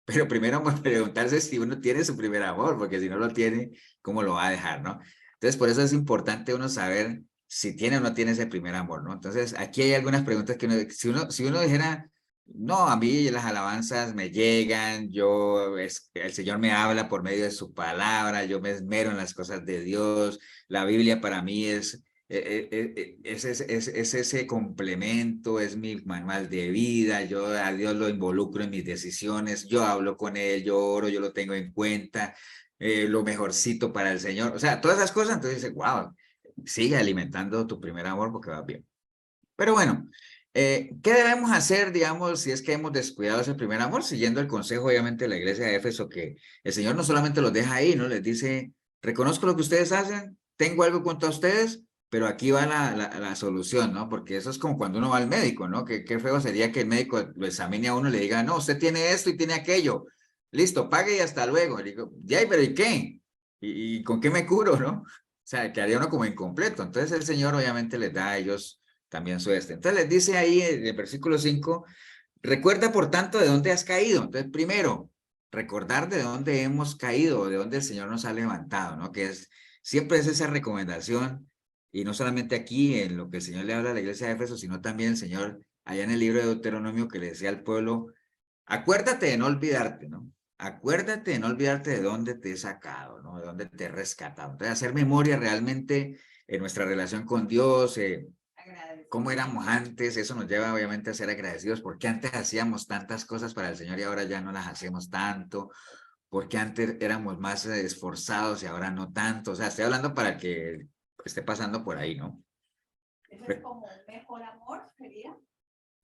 pero primero preguntarse si uno tiene su primer amor, porque si no lo tiene, ¿cómo lo va a dejar, no? Entonces, por eso es importante uno saber si tiene o no tiene ese primer amor, ¿no? Entonces, aquí hay algunas preguntas que si uno dijera, no, a mí las alabanzas me llegan, el Señor me habla por medio de su palabra, yo me esmero en las cosas de Dios, la Biblia para mí es ese complemento, es mi manual de vida, yo a Dios lo involucro en mis decisiones, yo hablo con Él, yo oro, yo lo tengo en cuenta, lo mejorcito para el Señor, o sea, todas esas cosas, entonces dice, wow, sigue alimentando tu primer amor porque va bien. Pero bueno, ¿qué debemos hacer, digamos, si es que hemos descuidado ese primer amor? Siguiendo el consejo, obviamente, de la iglesia de Éfeso, que el Señor no solamente los deja ahí, ¿no? Les dice, reconozco lo que ustedes hacen, tengo algo contra ustedes, pero aquí va la solución, ¿no? Porque eso es como cuando uno va al médico, ¿no? Qué feo sería que el médico lo examine a uno y le diga, no, usted tiene esto y tiene aquello. Listo, pague y hasta luego. Y digo, ya, pero ¿y qué? ¿Y con qué me curo, no? O sea, quedaría uno como incompleto. Entonces el Señor obviamente les da a ellos también su este. Entonces les dice ahí en el versículo 5, recuerda por tanto de dónde has caído. Entonces primero, recordar de dónde hemos caído, de dónde el Señor nos ha levantado, ¿no? Siempre es esa recomendación, y no solamente aquí en lo que el Señor le habla a la iglesia de Éfeso, sino también el Señor allá en el libro de Deuteronomio que le decía al pueblo, acuérdate de no olvidarte, ¿no? Acuérdate de no olvidarte de dónde te he sacado, ¿no? De dónde te he rescatado. Entonces, hacer memoria realmente en nuestra relación con Dios, cómo éramos antes, eso nos lleva obviamente a ser agradecidos, porque antes hacíamos tantas cosas para el Señor y ahora ya no las hacemos tanto, porque antes éramos más esforzados y ahora no tanto. O sea, estoy hablando para que esté pasando por ahí, ¿no? ¿Eso es como un mejor amor, sería?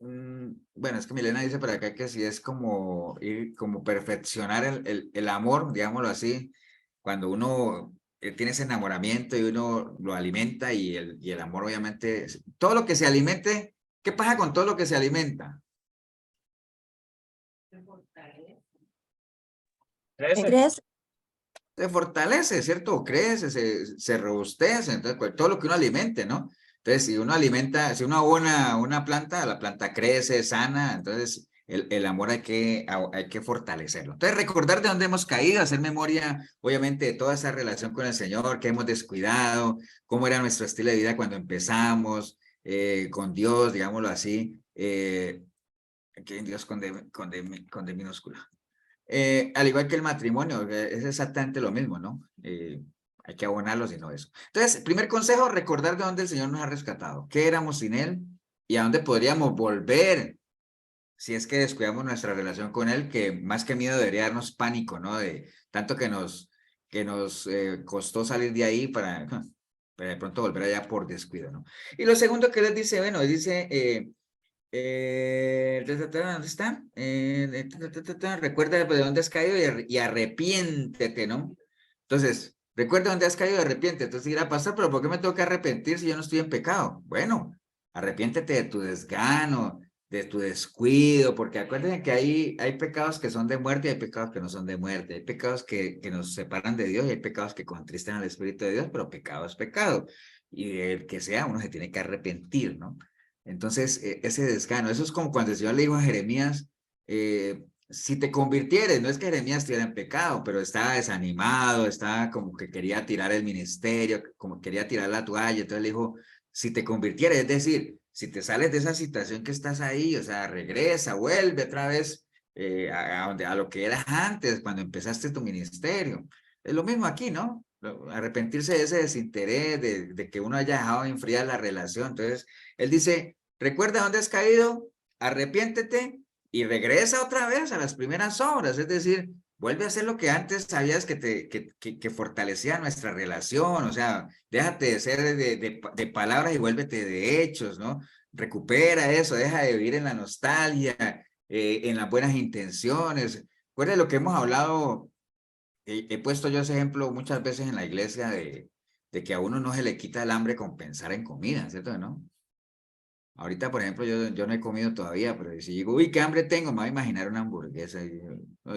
Bueno, es que Milena dice por acá que sí es como como perfeccionar el amor, digámoslo así, cuando uno tiene ese enamoramiento y uno lo alimenta y el amor obviamente, todo lo que se alimente, ¿qué pasa con todo lo que se alimenta? Crece. Se fortalece, ¿cierto? Crece, se robustece, entonces todo lo que uno alimente, ¿no? Entonces, si uno alimenta, si uno abona una planta, la planta crece, sana, entonces el amor hay que fortalecerlo. Entonces, recordar de dónde hemos caído, hacer memoria, obviamente, de toda esa relación con el Señor que hemos descuidado, cómo era nuestro estilo de vida cuando empezamos, con Dios, digámoslo así, aquí en Dios con D minúscula. Al igual que el matrimonio, es exactamente lo mismo, ¿no? Hay que abonarlos y no eso. Entonces, primer consejo, recordar de dónde el Señor nos ha rescatado. ¿Qué éramos sin Él? Y a dónde podríamos volver si es que descuidamos nuestra relación con Él, que más que miedo debería darnos pánico, ¿no? De tanto que nos costó salir de ahí para de pronto volver allá por descuido, ¿no? Y lo segundo que les dice, bueno, dice... ¿dónde está? Recuerda de dónde has caído y arrepiéntete, ¿no? Entonces, recuerda dónde has caído y arrepiéntete. Entonces irá a pasar, pero ¿por qué me tengo que arrepentir si yo no estoy en pecado? Bueno, arrepiéntete de tu desgano, de tu descuido, porque acuérdense que hay pecados que son de muerte y hay pecados que no son de muerte. Hay pecados que nos separan de Dios y hay pecados que contristan al Espíritu de Dios, pero pecado es pecado. Y el que sea, uno se tiene que arrepentir, ¿no? Entonces, ese desgano, eso es como cuando el Señor le dijo a Jeremías, si te convirtieres, no es que Jeremías estuviera en pecado, pero estaba desanimado, estaba como que quería tirar el ministerio, como quería tirar la toalla, entonces le dijo, si te convirtieres, es decir, si te sales de esa situación que estás ahí, o sea, regresa, vuelve otra vez a lo que eras antes, cuando empezaste tu ministerio. Es lo mismo aquí, ¿no? Arrepentirse de ese desinterés, de que uno haya dejado de enfriar la relación. Entonces, él dice, recuerda dónde has caído, arrepiéntete y regresa otra vez a las primeras obras, es decir, vuelve a hacer lo que antes sabías que fortalecía nuestra relación, o sea, déjate de ser de palabras y vuélvete de hechos, ¿no? Recupera eso, deja de vivir en la nostalgia, en las buenas intenciones. Recuerda lo que hemos hablado, he puesto yo ese ejemplo muchas veces en la iglesia de que a uno no se le quita el hambre con pensar en comida, ¿cierto? ¿No? Ahorita, por ejemplo, yo no he comido todavía, pero si digo, uy, qué hambre tengo, me voy a imaginar una hamburguesa. Y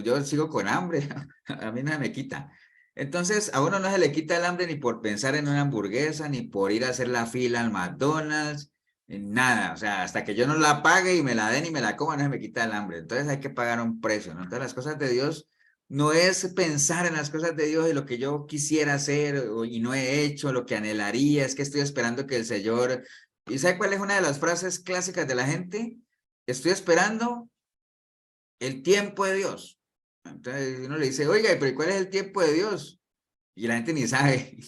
yo sigo con hambre, a mí no se me quita. Entonces, a uno no se le quita el hambre ni por pensar en una hamburguesa, ni por ir a hacer la fila al McDonald's, nada. O sea, hasta que yo no la pague y me la den y me la coma, no se me quita el hambre. Entonces hay que pagar un precio, ¿no? Entonces las cosas de Dios no es pensar en las cosas de Dios y lo que yo quisiera hacer y no he hecho, lo que anhelaría, es que estoy esperando que el Señor... ¿Y sabe cuál es una de las frases clásicas de la gente? Estoy esperando el tiempo de Dios. Entonces uno le dice, oiga, pero ¿cuál es el tiempo de Dios? Y la gente ni sabe.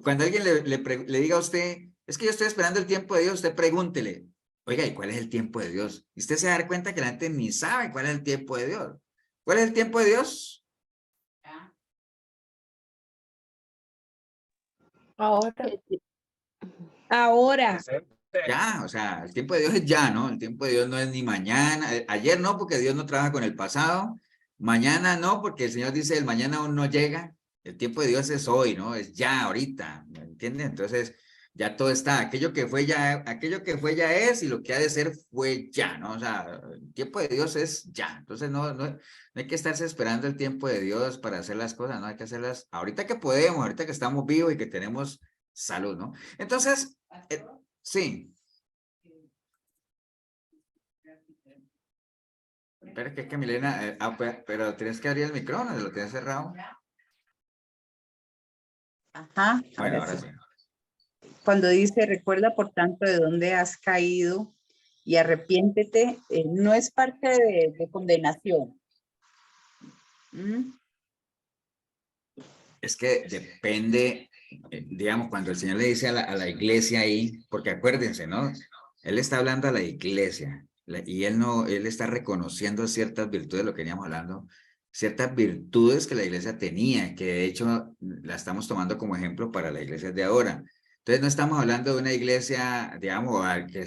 Cuando alguien le diga a usted, es que yo estoy esperando el tiempo de Dios, usted pregúntele, oiga, ¿y cuál es el tiempo de Dios? Y usted se va a dar cuenta que la gente ni sabe cuál es el tiempo de Dios. ¿Cuál es el tiempo de Dios? Ahora. Ahora. Ya, o sea, el tiempo de Dios es ya, ¿no? El tiempo de Dios no es ni mañana, ayer no, porque Dios no trabaja con el pasado, mañana no, porque el Señor dice, el mañana aún no llega, el tiempo de Dios es hoy, ¿no? Es ya, ahorita, ¿me entienden? Entonces, ya todo está, aquello que fue ya es, y lo que ha de ser fue ya, ¿no? O sea, el tiempo de Dios es ya, entonces no hay que estarse esperando el tiempo de Dios para hacer las cosas, no hay que hacerlas ahorita que podemos, ahorita que estamos vivos y que tenemos salud, ¿no? Entonces, sí. Espera, que es que Milena, pero tienes que abrir el micrófono, lo tienes cerrado. Ajá, Bueno, ahora ahora sí. sí. Cuando dice, recuerda por tanto de dónde has caído y arrepiéntete, no es parte de condenación. Es que depende, digamos, cuando el Señor le dice a la iglesia ahí, porque acuérdense, ¿no? Él está hablando a la iglesia y él está reconociendo ciertas virtudes, lo que veníamos hablando, ciertas virtudes que la iglesia tenía, que de hecho la estamos tomando como ejemplo para la iglesia de ahora. Entonces no estamos hablando de una iglesia, digamos, que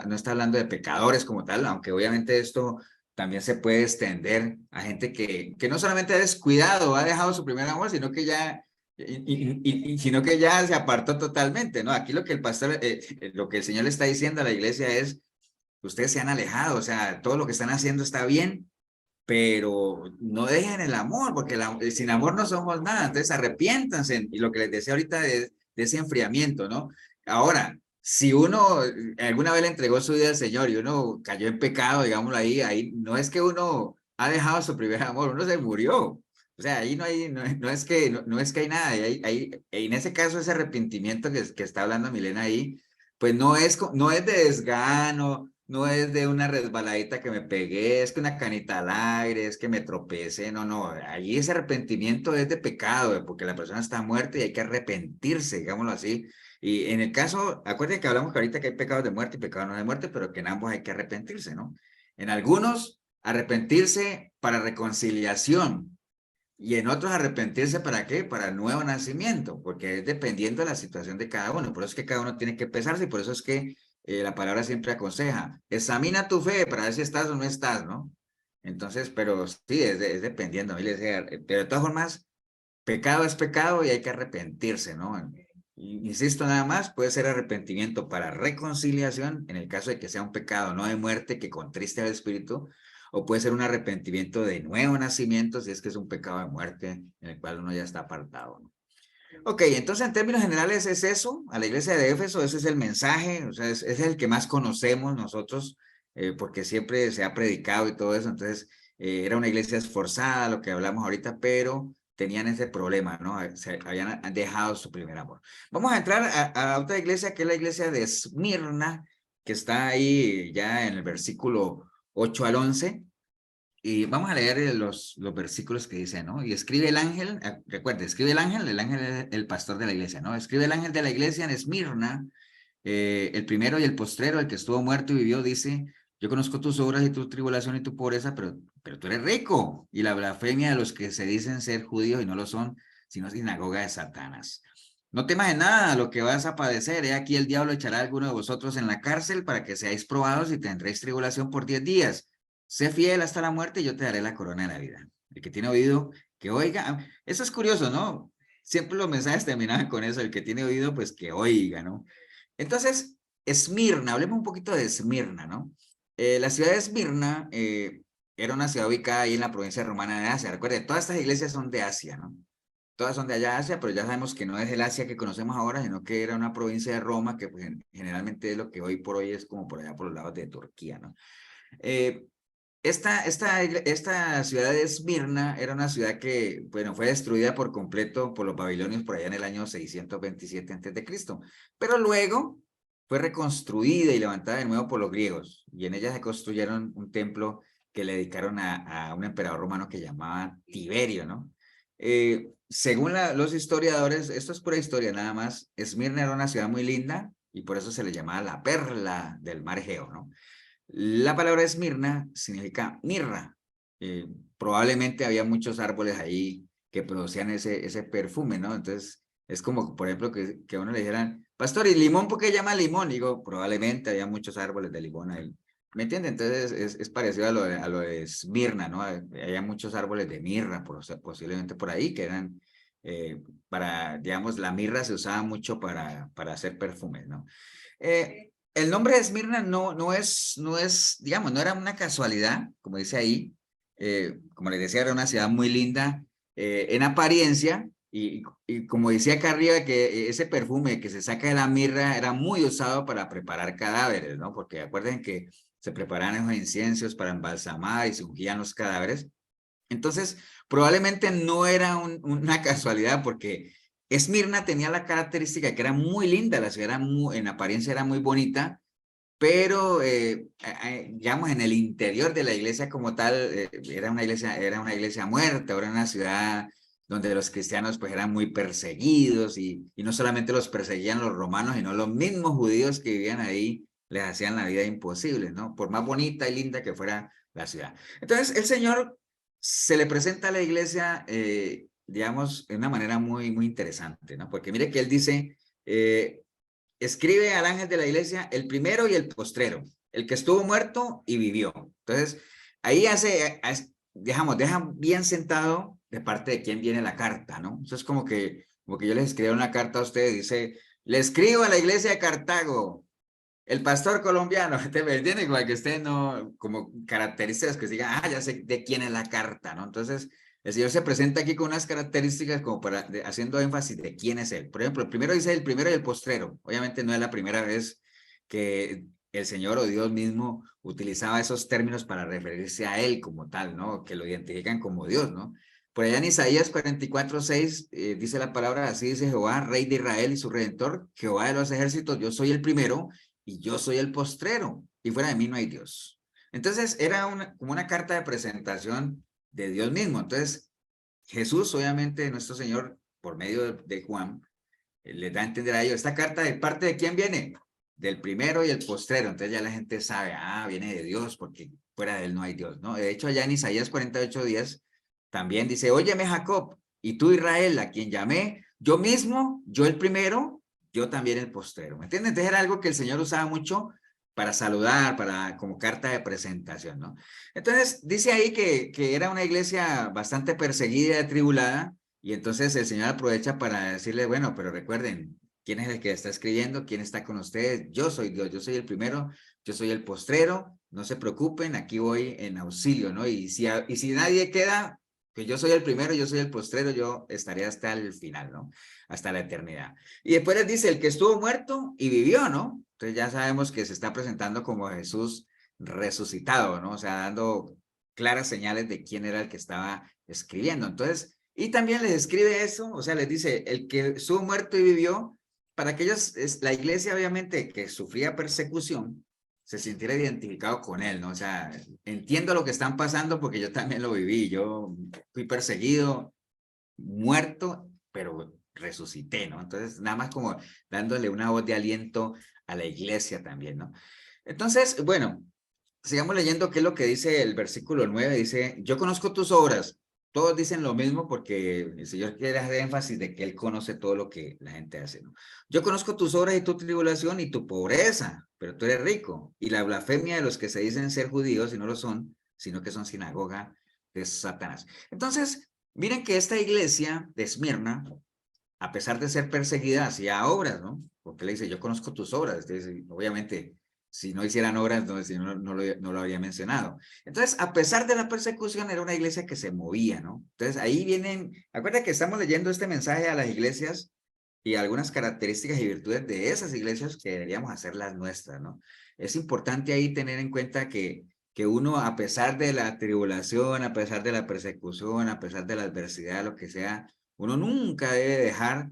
no está hablando de pecadores como tal, aunque obviamente esto también se puede extender a gente que no solamente ha descuidado, ha dejado su primer amor, sino que ya, sino que ya se apartó totalmente, ¿no? Aquí lo que el pastor, lo que el Señor le está diciendo a la iglesia es, ustedes se han alejado, o sea, todo lo que están haciendo está bien, pero no dejen el amor, porque sin amor no somos nada, entonces arrepiéntanse, y lo que les decía ahorita de ese enfriamiento, ¿no? Ahora, si uno alguna vez le entregó su vida al Señor y uno cayó en pecado, digámoslo ahí no es que uno ha dejado su primer amor, uno se murió. O sea, ahí no es que hay nada, en ese caso ese arrepentimiento que está hablando Milena ahí, pues no es de desgano, no es de una resbaladita que me pegué, es que una canita al aire, es que me tropecé, no, allí ese arrepentimiento es de pecado, porque la persona está muerta y hay que arrepentirse, digámoslo así. Y en el caso, acuérdense que hablamos que ahorita que hay pecados de muerte y pecados no de muerte, pero que en ambos hay que arrepentirse, ¿no? En algunos, arrepentirse para reconciliación, y en otros arrepentirse ¿para qué? Para el nuevo nacimiento, porque es dependiendo de la situación de cada uno. Por eso es que cada uno tiene que pesarse y por eso es que la palabra siempre aconseja, examina tu fe para ver si estás o no estás, ¿no? Entonces, pero sí, es dependiendo. Pero de todas formas, pecado es pecado y hay que arrepentirse, ¿no? Insisto nada más, puede ser arrepentimiento para reconciliación, en el caso de que sea un pecado no de muerte que contriste al espíritu, o puede ser un arrepentimiento de nuevo nacimiento, si es que es un pecado de muerte en el cual uno ya está apartado, ¿no? Ok, entonces en términos generales es eso, a la iglesia de Éfeso, ese es el mensaje, o sea, es el que más conocemos nosotros, porque siempre se ha predicado y todo eso, entonces era una iglesia esforzada, lo que hablamos ahorita, pero tenían ese problema, ¿no? Se habían dejado su primer amor. Vamos a entrar a otra iglesia, que es la iglesia de Esmirna, que está ahí ya en el versículo 8 al 11, y vamos a leer los versículos que dice, ¿no? Y escribe el ángel, recuerde, escribe el ángel es el pastor de la iglesia, ¿no? Escribe el ángel de la iglesia en Esmirna, el primero y el postrero, el que estuvo muerto y vivió, dice, yo conozco tus obras y tu tribulación y tu pobreza, pero tú eres rico, y la blasfemia de los que se dicen ser judíos y no lo son, sino sinagoga de Satanás. No temas en nada lo que vas a padecer, he aquí el diablo echará a alguno de vosotros en la cárcel para que seáis probados y tendréis tribulación por 10 días. Sé fiel hasta la muerte y yo te daré la corona de la vida. El que tiene oído, que oiga. Eso es curioso, ¿no? Siempre los mensajes terminaban con eso, el que tiene oído, pues que oiga, ¿no? Entonces, Esmirna, hablemos un poquito de Esmirna, ¿no? La ciudad de Esmirna era una ciudad ubicada ahí en la provincia romana de Asia. Recuerden, todas estas iglesias son de Asia, ¿no? Todas son de allá de Asia, pero ya sabemos que no es el Asia que conocemos ahora, sino que era una provincia de Roma, que pues, generalmente es lo que hoy por hoy es como por allá por los lados de Turquía, ¿no? Esta ciudad de Esmirna era una ciudad que, bueno, fue destruida por completo por los babilonios por allá en el año 627 a.C., pero luego fue reconstruida y levantada de nuevo por los griegos, y en ella se construyeron un templo que le dedicaron a un emperador romano que llamaban Tiberio, ¿no? Según los historiadores, esto es pura historia nada más, Esmirna era una ciudad muy linda y por eso se le llamaba la perla del mar Egeo, ¿no? La palabra Esmirna significa mirra. Probablemente había muchos árboles ahí que producían ese perfume, ¿no? Entonces, es como, por ejemplo, que a uno le dijeran, pastor, ¿y limón por qué llama limón? Digo, probablemente había muchos árboles de limón ahí. ¿Me entiende? Entonces, es parecido a lo de Esmirna, ¿no? Había muchos árboles de mirra, posiblemente por ahí, que eran digamos, la mirra se usaba mucho para hacer perfumes, ¿no? El nombre de Esmirna no es, digamos, no era una casualidad, como dice ahí. Como les decía, era una ciudad muy linda en apariencia, y como decía acá arriba, que ese perfume que se saca de la mirra era muy usado para preparar cadáveres, ¿no? Porque acuerden que se preparaban esos inciensos para embalsamar y se ungían los cadáveres. Entonces, probablemente no era una casualidad, porque Esmirna tenía la característica que era muy linda, la ciudad en apariencia era muy bonita, pero digamos en el interior de la iglesia como tal era una iglesia muerta, era una ciudad donde los cristianos pues eran muy perseguidos, y no solamente los perseguían los romanos, sino los mismos judíos que vivían ahí les hacían la vida imposible, ¿no? Por más bonita y linda que fuera la ciudad. Entonces el Señor se le presenta a la iglesia, digamos, de una manera muy, muy interesante, ¿no? Porque mire que él dice, escribe al ángel de la iglesia, el primero y el postrero, el que estuvo muerto y vivió. Entonces, ahí deja bien sentado de parte de quién viene la carta, ¿no? Eso es como que yo les escribo una carta a ustedes, dice, le escribo a la iglesia de Cartago, el pastor colombiano, ¿te me entiende? Como que usted no, como características que diga, ya sé de quién es la carta, ¿no? Entonces, el Señor se presenta aquí con unas características como haciendo énfasis de quién es Él. Por ejemplo, el primero dice el primero y el postrero. Obviamente no es la primera vez que el Señor o Dios mismo utilizaba esos términos para referirse a Él como tal, ¿no? Que lo identifican como Dios, ¿no? Por allá en Isaías 44:6 dice la palabra, así dice Jehová, Rey de Israel y su Redentor, Jehová de los ejércitos, yo soy el primero y yo soy el postrero, y fuera de mí no hay Dios. Entonces era como una carta de presentación de Dios mismo. Entonces Jesús, obviamente, nuestro Señor, por medio de Juan, les da a entender a ellos, esta carta de parte de quién viene, del primero y el postrero. Entonces ya la gente sabe, viene de Dios, porque fuera de él no hay Dios, ¿no? De hecho, allá en Isaías 48:10 también dice, óyeme Jacob, y tú Israel, a quien llamé, yo mismo, yo el primero, yo también el postrero. ¿Me entiendes? Entonces era algo que el Señor usaba mucho para saludar, como carta de presentación, ¿no? Entonces dice ahí que era una iglesia bastante perseguida y atribulada, y entonces el Señor aprovecha para decirle, bueno, pero recuerden, ¿quién es el que está escribiendo? ¿Quién está con ustedes? Yo soy Dios, yo soy el primero, yo soy el postrero, no se preocupen, aquí voy en auxilio, ¿no? Y si nadie queda, que yo soy el primero, yo soy el postrero, yo estaré hasta el final, ¿no? Hasta la eternidad. Y después les dice, el que estuvo muerto y vivió, ¿no? Entonces ya sabemos que se está presentando como Jesús resucitado, ¿no? O sea, dando claras señales de quién era el que estaba escribiendo. Entonces, y también les escribe eso, o sea, les dice, el que estuvo muerto y vivió, para que ellos, la iglesia obviamente que sufría persecución, se sintiera identificado con él, ¿no? O sea, entiendo lo que están pasando porque yo también lo viví, yo fui perseguido, muerto, pero resucité, ¿no? Entonces, nada más como dándole una voz de aliento a la iglesia también, ¿no? Entonces, bueno, sigamos leyendo qué es lo que dice el versículo 9, dice, yo conozco tus obras. Todos dicen lo mismo porque el Señor quiere hacer énfasis de que Él conoce todo lo que la gente hace, ¿no? Yo conozco tus obras y tu tribulación y tu pobreza, pero tú eres rico. Y la blasfemia de los que se dicen ser judíos y no lo son, sino que son sinagoga de Satanás. Entonces, miren que esta iglesia de Esmirna, a pesar de ser perseguida, hacía obras, ¿no? Porque le dice, yo conozco tus obras. Entonces, obviamente, si no hicieran obras, no lo habría mencionado. Entonces, a pesar de la persecución, era una iglesia que se movía, ¿no? Entonces, ahí vienen, acuérdate que estamos leyendo este mensaje a las iglesias y algunas características y virtudes de esas iglesias que deberíamos hacer las nuestras, ¿no? Es importante ahí tener en cuenta que uno, a pesar de la tribulación, a pesar de la persecución, a pesar de la adversidad, lo que sea, uno nunca debe dejar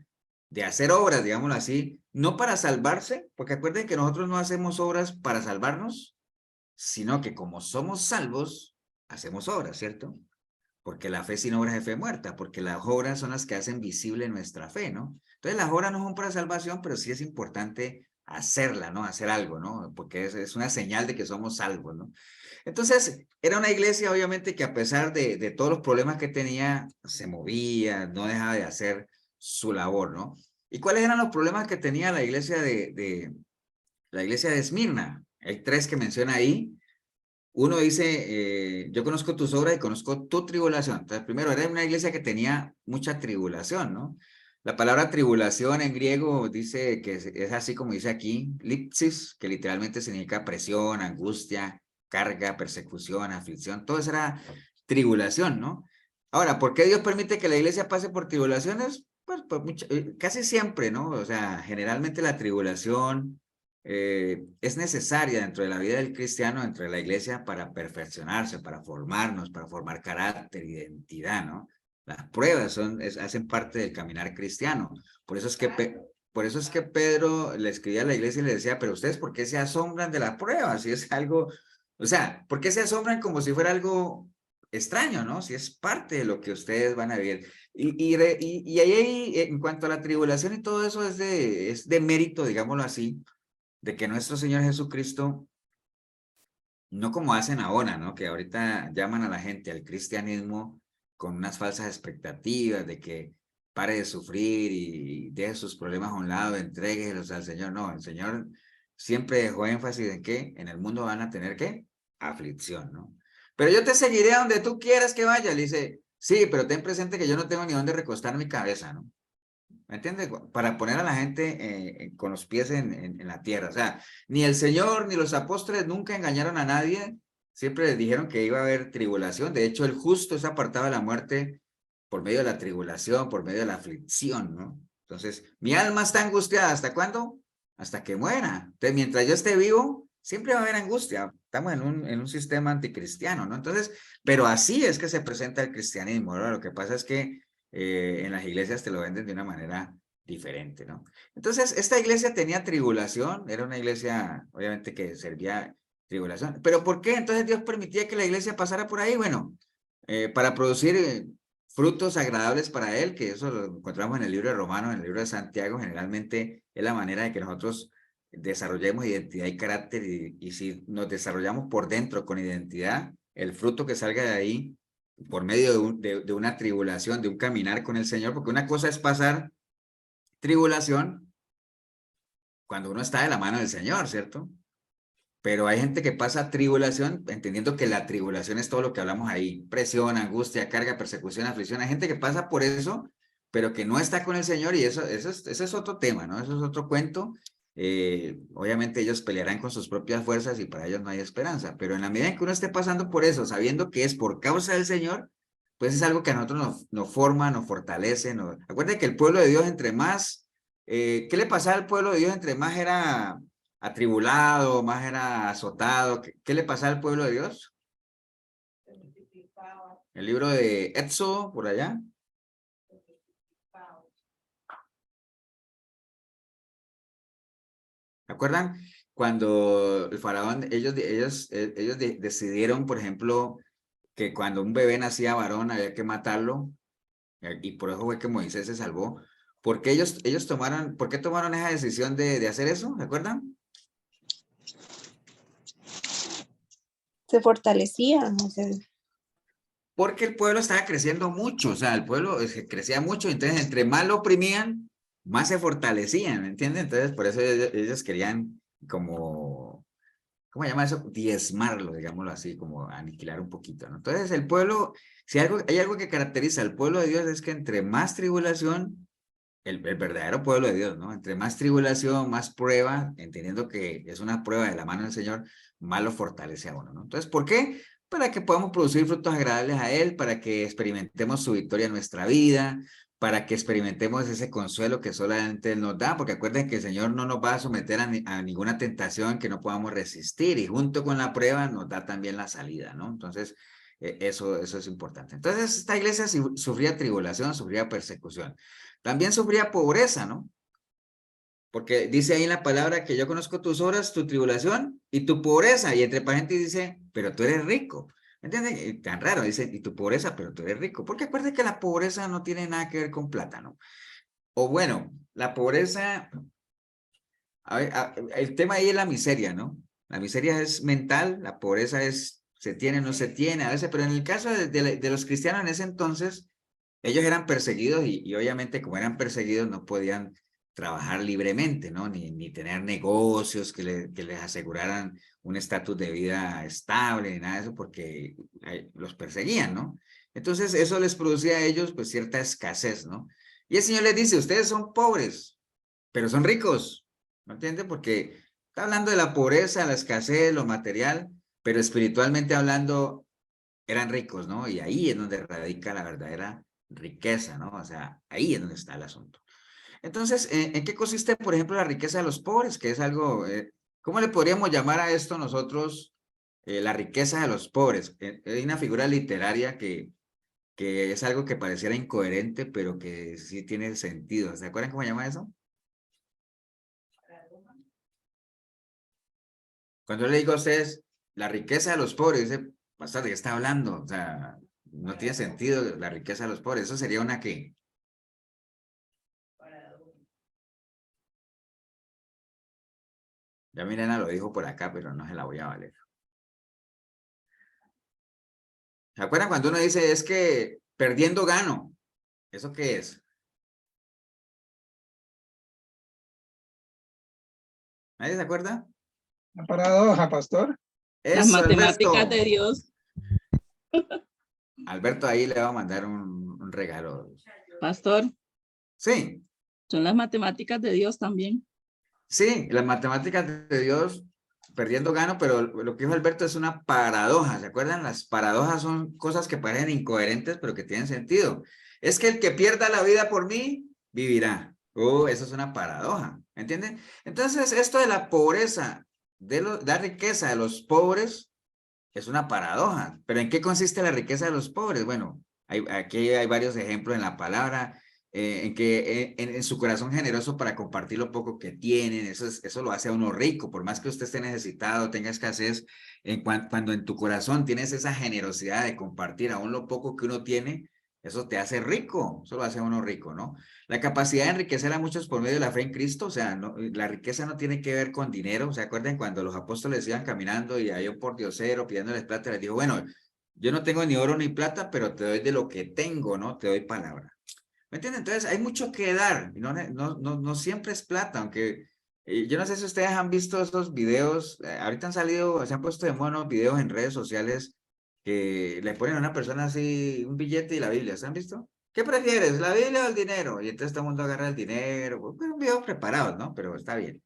de hacer obras, digámoslo así, no para salvarse, porque acuerden que nosotros no hacemos obras para salvarnos, sino que como somos salvos, hacemos obras, ¿cierto? Porque la fe sin obras es fe muerta, porque las obras son las que hacen visible nuestra fe, ¿no? Entonces las obras no son para salvación, pero sí es importante hacerla, ¿no? Hacer algo, ¿no? Porque es una señal de que somos salvos, ¿no? Entonces, era una iglesia, obviamente, que a pesar de todos los problemas que tenía, se movía, no dejaba de hacer su labor, ¿no? ¿Y cuáles eran los problemas que tenía la iglesia la iglesia de Esmirna? Hay tres que menciona ahí. Uno dice, yo conozco tus obras y conozco tu tribulación. Entonces, primero, era una iglesia que tenía mucha tribulación, ¿no? La palabra tribulación en griego dice que es así como dice aquí, lipsis, que literalmente significa presión, angustia, carga, persecución, aflicción, todo eso era tribulación, ¿no? Ahora, ¿por qué Dios permite que la iglesia pase por tribulaciones? Pues casi siempre, ¿no? O sea, generalmente la tribulación es necesaria dentro de la vida del cristiano, dentro de la iglesia, para perfeccionarse, para formarnos, para formar carácter, identidad, ¿no? Las pruebas hacen parte del caminar cristiano. Por eso es que Pedro le escribía a la iglesia y le decía, pero ustedes, ¿por qué se asombran de las pruebas? Si es algo, o sea, ¿por qué se asombran como si fuera algo extraño, ¿no? Si es parte de lo que ustedes van a vivir. Y ahí, en cuanto a la tribulación y todo eso, es de mérito, digámoslo así, de que nuestro Señor Jesucristo, no como hacen ahora, ¿no? Que ahorita llaman a la gente al cristianismo con unas falsas expectativas de que pare de sufrir y deje sus problemas a un lado, entréguelos al Señor. No, el Señor siempre dejó énfasis en que en el mundo van a tener, ¿qué? Aflicción, ¿no? Pero yo te seguiré a donde tú quieras que vaya. Le dice, sí, pero ten presente que yo no tengo ni dónde recostar mi cabeza, ¿no? ¿Me entiendes? Para poner a la gente con los pies en la tierra. O sea, ni el Señor ni los apóstoles nunca engañaron a nadie. Siempre les dijeron que iba a haber tribulación. De hecho, el justo es apartado de la muerte por medio de la tribulación, por medio de la aflicción, ¿no? Entonces, mi alma está angustiada. ¿Hasta cuándo? Hasta que muera. Entonces, mientras yo esté vivo, siempre va a haber angustia. Estamos en un sistema anticristiano, ¿no? Entonces, pero así es que se presenta el cristianismo, ¿no? Lo que pasa es que en las iglesias te lo venden de una manera diferente, ¿no? Entonces, esta iglesia tenía tribulación, era una iglesia, obviamente, que servía tribulación. ¿Pero por qué entonces Dios permitía que la iglesia pasara por ahí? Bueno, para producir frutos agradables para Él, que eso lo encontramos en el libro de Romanos, en el libro de Santiago, generalmente es la manera de que nosotros desarrollemos identidad y carácter, y si nos desarrollamos por dentro con identidad, el fruto que salga de ahí, por medio de una tribulación, de un caminar con el Señor, porque una cosa es pasar tribulación cuando uno está de la mano del Señor, ¿cierto? Pero hay gente que pasa tribulación entendiendo que la tribulación es todo lo que hablamos ahí, presión, angustia, carga, persecución, aflicción. Hay gente que pasa por eso, pero que no está con el Señor, y eso es otro tema, ¿no? Eso es otro cuento. Obviamente ellos pelearán con sus propias fuerzas y para ellos no hay esperanza, pero en la medida en que uno esté pasando por eso, sabiendo que es por causa del Señor, pues es algo que a nosotros nos forma, nos fortalece. Acuérdense que el pueblo de Dios, entre más, ¿qué le pasaba al pueblo de Dios? Entre más era atribulado, más era azotado. ¿Qué le pasaba al pueblo de Dios? El libro de Éxodo, por allá. ¿Se acuerdan? Cuando el faraón, ellos decidieron, por ejemplo, que cuando un bebé nacía varón había que matarlo, y por eso fue que Moisés se salvó. ¿Por qué por qué tomaron esa decisión de hacer eso? ¿Se acuerdan? Se fortalecía. Porque el pueblo estaba creciendo mucho, o sea, el pueblo crecía mucho, entonces entre más lo oprimían, más se fortalecían, ¿entienden? Entonces por eso ellos querían como, ¿cómo se llama eso? Diezmarlo, digámoslo así, como aniquilar un poquito, ¿no? Entonces el pueblo, si hay algo que caracteriza al pueblo de Dios, es que entre más tribulación, el verdadero pueblo de Dios, ¿no? Entre más tribulación, más prueba, entendiendo que es una prueba de la mano del Señor, más lo fortalece a uno, ¿no? Entonces, ¿por qué? Para que podamos producir frutos agradables a Él, para que experimentemos su victoria en nuestra vida, para que experimentemos ese consuelo que solamente Él nos da, porque acuérdense que el Señor no nos va a someter a ninguna tentación que no podamos resistir, y junto con la prueba nos da también la salida, ¿no? Entonces, eso es importante. Entonces, esta iglesia sufría tribulación, sufría persecución. También sufría pobreza, ¿no? Porque dice ahí en la palabra que yo conozco tus obras, tu tribulación y tu pobreza. Y entre paréntesis dice, pero tú eres rico. ¿Entiendes? Y tan raro, dice, y tu pobreza, pero tú eres rico. Porque acuérdate que la pobreza no tiene nada que ver con plata, ¿no? O bueno, la pobreza, el tema ahí es la miseria, ¿no? La miseria es mental, la pobreza es, se tiene, no se tiene a veces, pero en el caso de los cristianos en ese entonces, ellos eran perseguidos, y obviamente como eran perseguidos no podían trabajar libremente, ¿no? Ni tener negocios que les aseguraran un estatus de vida estable, ni nada de eso, porque los perseguían, ¿no? Entonces eso les producía a ellos pues cierta escasez, ¿no? Y el Señor les dice, ustedes son pobres, pero son ricos, ¿no entiende? Porque está hablando de la pobreza, la escasez, lo material, pero espiritualmente hablando eran ricos, ¿no? Y ahí es donde radica la verdadera riqueza, ¿no? O sea, ahí es donde está el asunto. Entonces, ¿en qué consiste, por ejemplo, la riqueza de los pobres? Que es algo, ¿cómo le podríamos llamar a esto nosotros la riqueza de los pobres? Hay una figura literaria que es algo que pareciera incoherente, pero que sí tiene sentido. ¿Se acuerdan cómo se llama eso? Cuando yo le digo a ustedes, la riqueza de los pobres, dice, pastor, ¿de qué está hablando? O sea, no tiene sentido la riqueza de los pobres. Eso sería una que... Ya mi nena lo dijo por acá, pero no se la voy a valer. ¿Se acuerdan cuando uno dice, es que perdiendo gano? ¿Eso qué es? ¿Nadie se acuerda? La paradoja, pastor. Las Eso, matemáticas Alberto. de Dios. Alberto ahí le va a mandar un regalo. Pastor, Sí, son las matemáticas de Dios también. sí, las matemáticas de Dios, perdiendo gano, pero lo que dijo Alberto es una paradoja. ¿Se acuerdan? Las paradojas son cosas que parecen incoherentes, pero que tienen sentido. Es que el que pierda la vida por mí, vivirá. Eso es una paradoja, ¿entienden? Entonces, esto de la pobreza, de la riqueza de los pobres, es una paradoja. ¿Pero en qué consiste la riqueza de los pobres? Bueno, aquí hay varios ejemplos en la palabra. en su corazón generoso para compartir lo poco que tienen, eso lo hace a uno rico, por más que usted esté necesitado, tenga escasez, cuando en tu corazón tienes esa generosidad de compartir aún lo poco que uno tiene, eso te hace rico, eso lo hace a uno rico, ¿no? La capacidad de enriquecer a muchos por medio de la fe en Cristo, o sea, la riqueza no tiene que ver con dinero. ¿Se acuerdan cuando los apóstoles iban caminando y hay un pordiosero pidiéndoles plata, les dijo, bueno, yo no tengo ni oro ni plata, pero te doy de lo que tengo, ¿no? Te doy palabra. ¿Me entienden? Entonces hay mucho que dar, y no siempre es plata, aunque yo no sé si ustedes han visto estos videos, ahorita se han puesto de moda unos videos en redes sociales que le ponen a una persona así un billete y la Biblia, ¿se han visto? ¿Qué prefieres, la Biblia o el dinero? Y entonces todo el mundo agarra el dinero, pues un video preparado, ¿no? Pero está bien.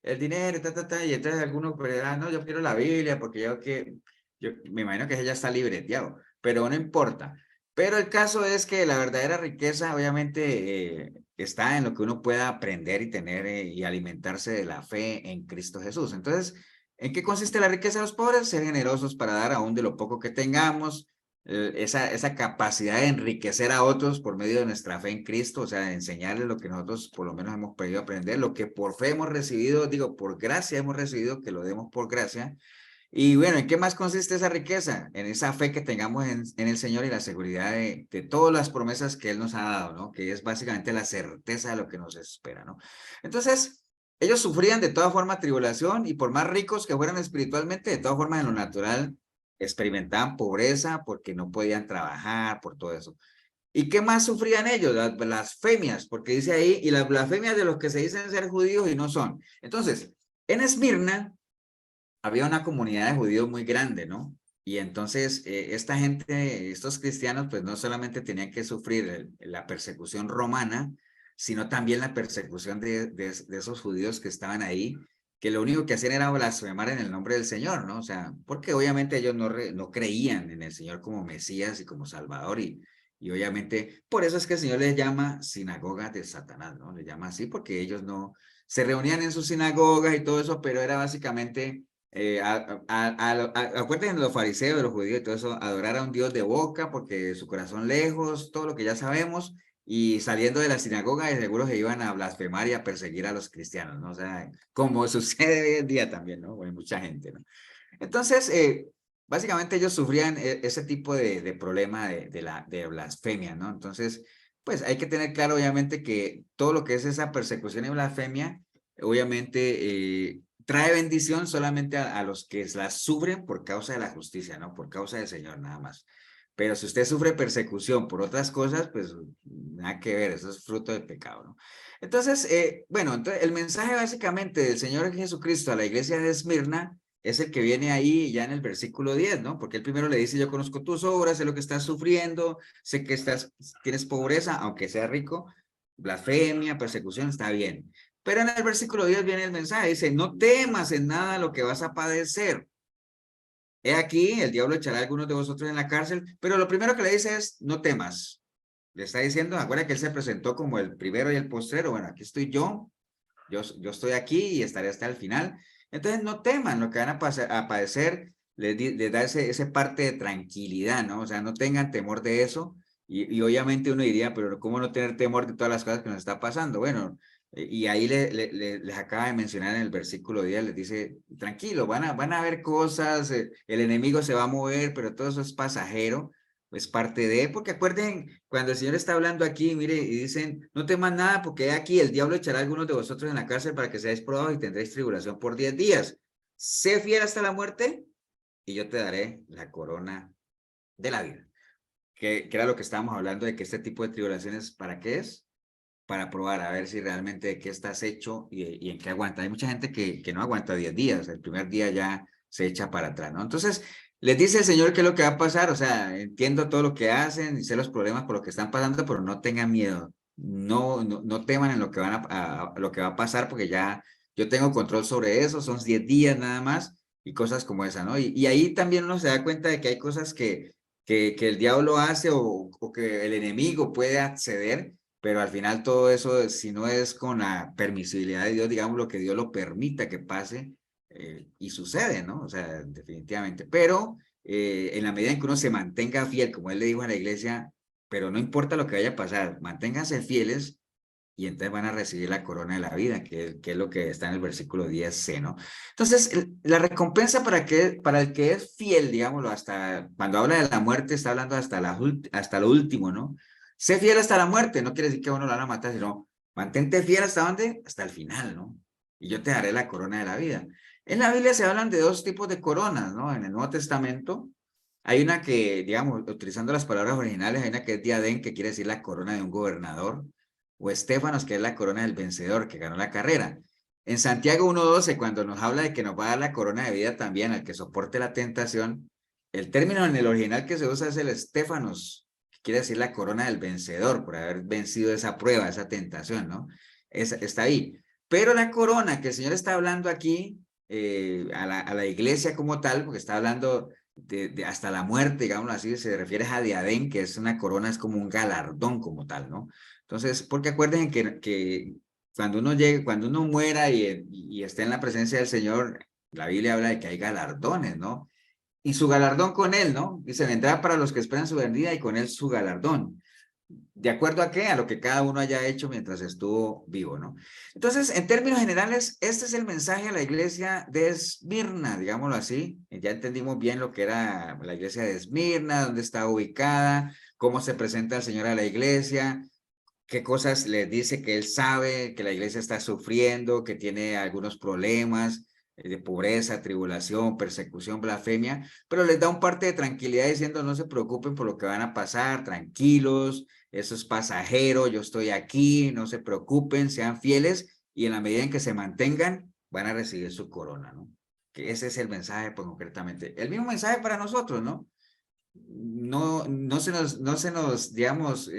El dinero, y entonces algunos, pues, no, yo quiero la Biblia porque yo me imagino que ella está libreteado, pero no importa. Pero el caso es que la verdadera riqueza, obviamente, está en lo que uno pueda aprender y tener y alimentarse de la fe en Cristo Jesús. Entonces, ¿en qué consiste la riqueza de los pobres? Ser generosos para dar aún de lo poco que tengamos, esa capacidad de enriquecer a otros por medio de nuestra fe en Cristo, o sea, de enseñarles lo que nosotros por lo menos hemos podido aprender, lo que por fe hemos recibido, digo, por gracia hemos recibido, que lo demos por gracia. Y bueno, ¿en qué más consiste esa riqueza? En esa fe que tengamos en el Señor y la seguridad de todas las promesas que Él nos ha dado, ¿no? Que es básicamente la certeza de lo que nos espera, ¿no? Entonces, ellos sufrían de toda forma tribulación y por más ricos que fueran espiritualmente, de todas formas en lo natural, experimentaban pobreza porque no podían trabajar, por todo eso. ¿Y qué más sufrían ellos? Las blasfemias, porque dice ahí, y las blasfemias de los que se dicen ser judíos y no son. Entonces, en Esmirna había una comunidad de judíos muy grande, ¿no? Y entonces esta gente, estos cristianos, pues no solamente tenían que sufrir la persecución romana, sino también la persecución de esos judíos que estaban ahí, que lo único que hacían era blasfemar en el nombre del Señor, ¿no? O sea, porque obviamente ellos no creían en el Señor como Mesías y como Salvador, y obviamente por eso es que el Señor les llama sinagoga de Satanás, ¿no? Le llama así porque ellos no se reunían en sus sinagogas y todo eso, pero era básicamente acuérdense de los fariseos, de los judíos y todo eso, adorar a un Dios de boca porque su corazón lejos, todo lo que ya sabemos, y saliendo de la sinagoga de seguro se iban a blasfemar y a perseguir a los cristianos, ¿no? O sea, como sucede hoy en día también, ¿no? Hay mucha gente, ¿no? Entonces, básicamente ellos sufrían ese tipo de problema de blasfemia, ¿no? Entonces, pues hay que tener claro, obviamente, que todo lo que es esa persecución y blasfemia, obviamente, trae bendición solamente a los que las sufren por causa de la justicia, ¿no? Por causa del Señor, nada más. Pero si usted sufre persecución por otras cosas, pues nada que ver, eso es fruto del pecado, ¿no? Entonces, bueno, entonces el mensaje básicamente del Señor Jesucristo a la iglesia de Esmirna es el que viene ahí ya en el versículo 10, ¿no? Porque él primero le dice, yo conozco tus obras, sé lo que estás sufriendo, sé que tienes pobreza, aunque sea rico, blasfemia, persecución, está bien. Pero en el versículo 10 viene el mensaje, dice, no temas en nada lo que vas a padecer. He aquí, el diablo echará a algunos de vosotros en la cárcel, pero lo primero que le dice es, no temas. Le está diciendo, acuérdate que él se presentó como el primero y el postrero, bueno, aquí estoy yo estoy aquí y estaré hasta el final. Entonces no teman lo que van a padecer, les da ese parte de tranquilidad, ¿no? O sea, no tengan temor de eso. Y obviamente uno diría, pero ¿cómo no tener temor de todas las cosas que nos está pasando? Bueno, y ahí les acaba de mencionar en el versículo 10, les dice, tranquilo, van a haber cosas, el enemigo se va a mover, pero todo eso es pasajero, es parte de, porque acuerden, cuando el Señor está hablando aquí, mire, y dicen, no teman nada, porque aquí el diablo echará a algunos de vosotros en la cárcel para que seáis probados y tendréis tribulación por 10 días. Sé fiel hasta la muerte y yo te daré la corona de la vida. Que era lo que estábamos hablando de que este tipo de tribulaciones, ¿para qué es? Para probar a ver si realmente de qué estás hecho y en qué aguanta. Hay mucha gente que no aguanta 10 días, el primer día ya se echa para atrás, ¿no? Entonces, les dice el Señor qué es lo que va a pasar, o sea, entiendo todo lo que hacen y sé los problemas por lo que están pasando, pero no tengan miedo, no teman en lo que lo que va a pasar, porque ya yo tengo control sobre eso, son 10 días nada más y cosas como esa, ¿no? Y ahí también uno se da cuenta de que hay cosas que el diablo hace o que el enemigo puede acceder, pero al final todo eso, si no es con la permisibilidad de Dios, digamos, lo que Dios lo permita que pase, y sucede, ¿no? O sea, definitivamente. Pero en la medida en que uno se mantenga fiel, como él le dijo a la iglesia, pero no importa lo que vaya a pasar, manténganse fieles y entonces van a recibir la corona de la vida, que es lo que está en el versículo 10c, ¿no? Entonces, la recompensa para el que es fiel, digámoslo, hasta cuando habla de la muerte, está hablando hasta lo último, ¿no? Sé fiel hasta la muerte, no quiere decir que a uno lo van a matar, sino mantente fiel hasta dónde, hasta el final, ¿no? Y yo te daré la corona de la vida. En la Biblia se hablan de dos tipos de coronas, ¿no? En el Nuevo Testamento hay una que, digamos, utilizando las palabras originales, hay una que es diadem, que quiere decir la corona de un gobernador, o estéfanos, que es la corona del vencedor, que ganó la carrera. En Santiago 1:12, cuando nos habla de que nos va a dar la corona de vida también al que soporte la tentación, el término en el original que se usa es el estéfanos, que quiere decir la corona del vencedor, por haber vencido esa prueba, esa tentación, ¿no? Está ahí. Pero la corona que el Señor está hablando aquí, a la iglesia como tal, porque está hablando de hasta la muerte, digámoslo así, se refiere a diadem, que es una corona, es como un galardón como tal, ¿no? Entonces, porque acuérdense que cuando uno llegue, cuando uno muera y esté en la presencia del Señor, la Biblia habla de que hay galardones, ¿no? Y su galardón con él, ¿no? Dice, vendrá para los que esperan su venida y con él su galardón. ¿De acuerdo a qué? A lo que cada uno haya hecho mientras estuvo vivo, ¿no? Entonces, en términos generales, este es el mensaje a la iglesia de Esmirna, digámoslo así. Ya entendimos bien lo que era la iglesia de Esmirna, dónde está ubicada, cómo se presenta el Señor a la iglesia, qué cosas les dice que él sabe, que la iglesia está sufriendo, que tiene algunos problemas de pobreza, tribulación, persecución, blasfemia, pero les da un parte de tranquilidad diciendo no se preocupen por lo que van a pasar, tranquilos, eso es pasajero, yo estoy aquí, no se preocupen, sean fieles y en la medida en que se mantengan van a recibir su corona, ¿no? Que ese es el mensaje, pues, concretamente. El mismo mensaje para nosotros, ¿no? No se nos, digamos,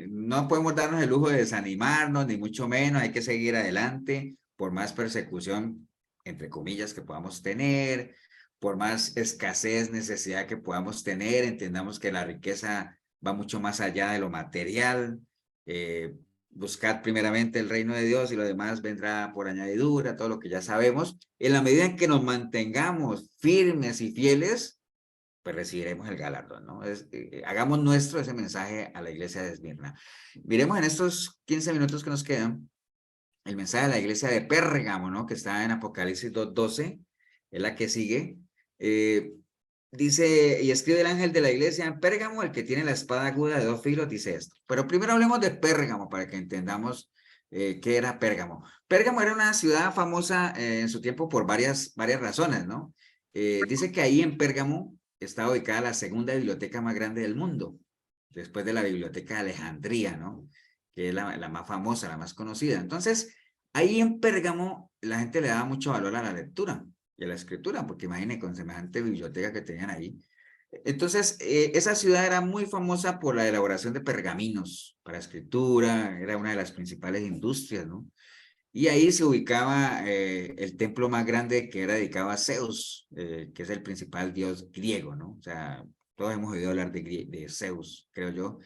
no podemos darnos el lujo de desanimarnos, ni mucho menos, hay que seguir adelante, por más persecución, entre comillas, que podamos tener, por más escasez, necesidad que podamos tener, entendamos que la riqueza va mucho más allá de lo material, buscad primeramente el reino de Dios y lo demás vendrá por añadidura, todo lo que ya sabemos, en la medida en que nos mantengamos firmes y fieles, pues recibiremos el galardón, ¿no? Hagamos nuestro ese mensaje a la iglesia de Esmirna. Miremos en estos 15 minutos que nos quedan el mensaje de la iglesia de Pérgamo, ¿no? Que está en Apocalipsis 2:12, es la que sigue. Dice, y escribe el ángel de la iglesia en Pérgamo, el que tiene la espada aguda de 2 filos, dice esto. Pero primero hablemos de Pérgamo para que entendamos qué era Pérgamo. Pérgamo era una ciudad famosa en su tiempo por varias razones, ¿no? Dice que ahí en Pérgamo está ubicada la segunda biblioteca más grande del mundo, después de la biblioteca de Alejandría, ¿no? Que es la más famosa, la más conocida. Entonces, ahí en Pérgamo la gente le daba mucho valor a la lectura y a la escritura, porque imagínense con semejante biblioteca que tenían ahí. Entonces, esa ciudad era muy famosa por la elaboración de pergaminos para escritura, era una de las principales industrias, ¿no? Y ahí se ubicaba el templo más grande que era dedicado a Zeus, que es el principal dios griego, ¿no? O sea, todos hemos oído hablar de Zeus, creo yo.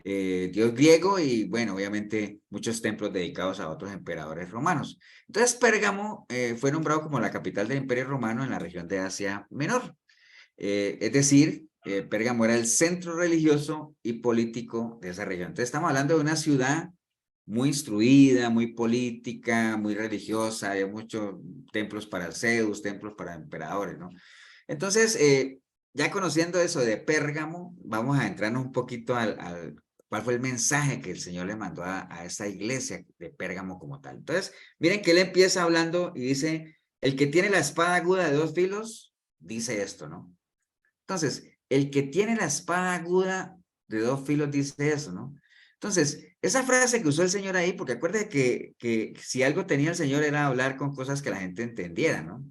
Dios griego y, bueno, obviamente muchos templos dedicados a otros emperadores romanos. Entonces, Pérgamo fue nombrado como la capital del Imperio Romano en la región de Asia Menor. Es decir, Pérgamo era el centro religioso y político de esa región. Entonces, estamos hablando de una ciudad muy instruida, muy política, muy religiosa, hay muchos templos para Zeus, templos para emperadores, ¿no? Entonces, ya conociendo eso de Pérgamo, vamos a entrarnos un poquito al cuál fue el mensaje que el Señor le mandó a esta iglesia de Pérgamo como tal. Entonces, miren que él empieza hablando y dice, el que tiene la espada aguda de 2 filos, dice esto, ¿no? Entonces, el que tiene la espada aguda de 2 filos dice eso, ¿no? Entonces, esa frase que usó el Señor ahí, porque acuérdate que si algo tenía el Señor era hablar con cosas que la gente entendiera, ¿no?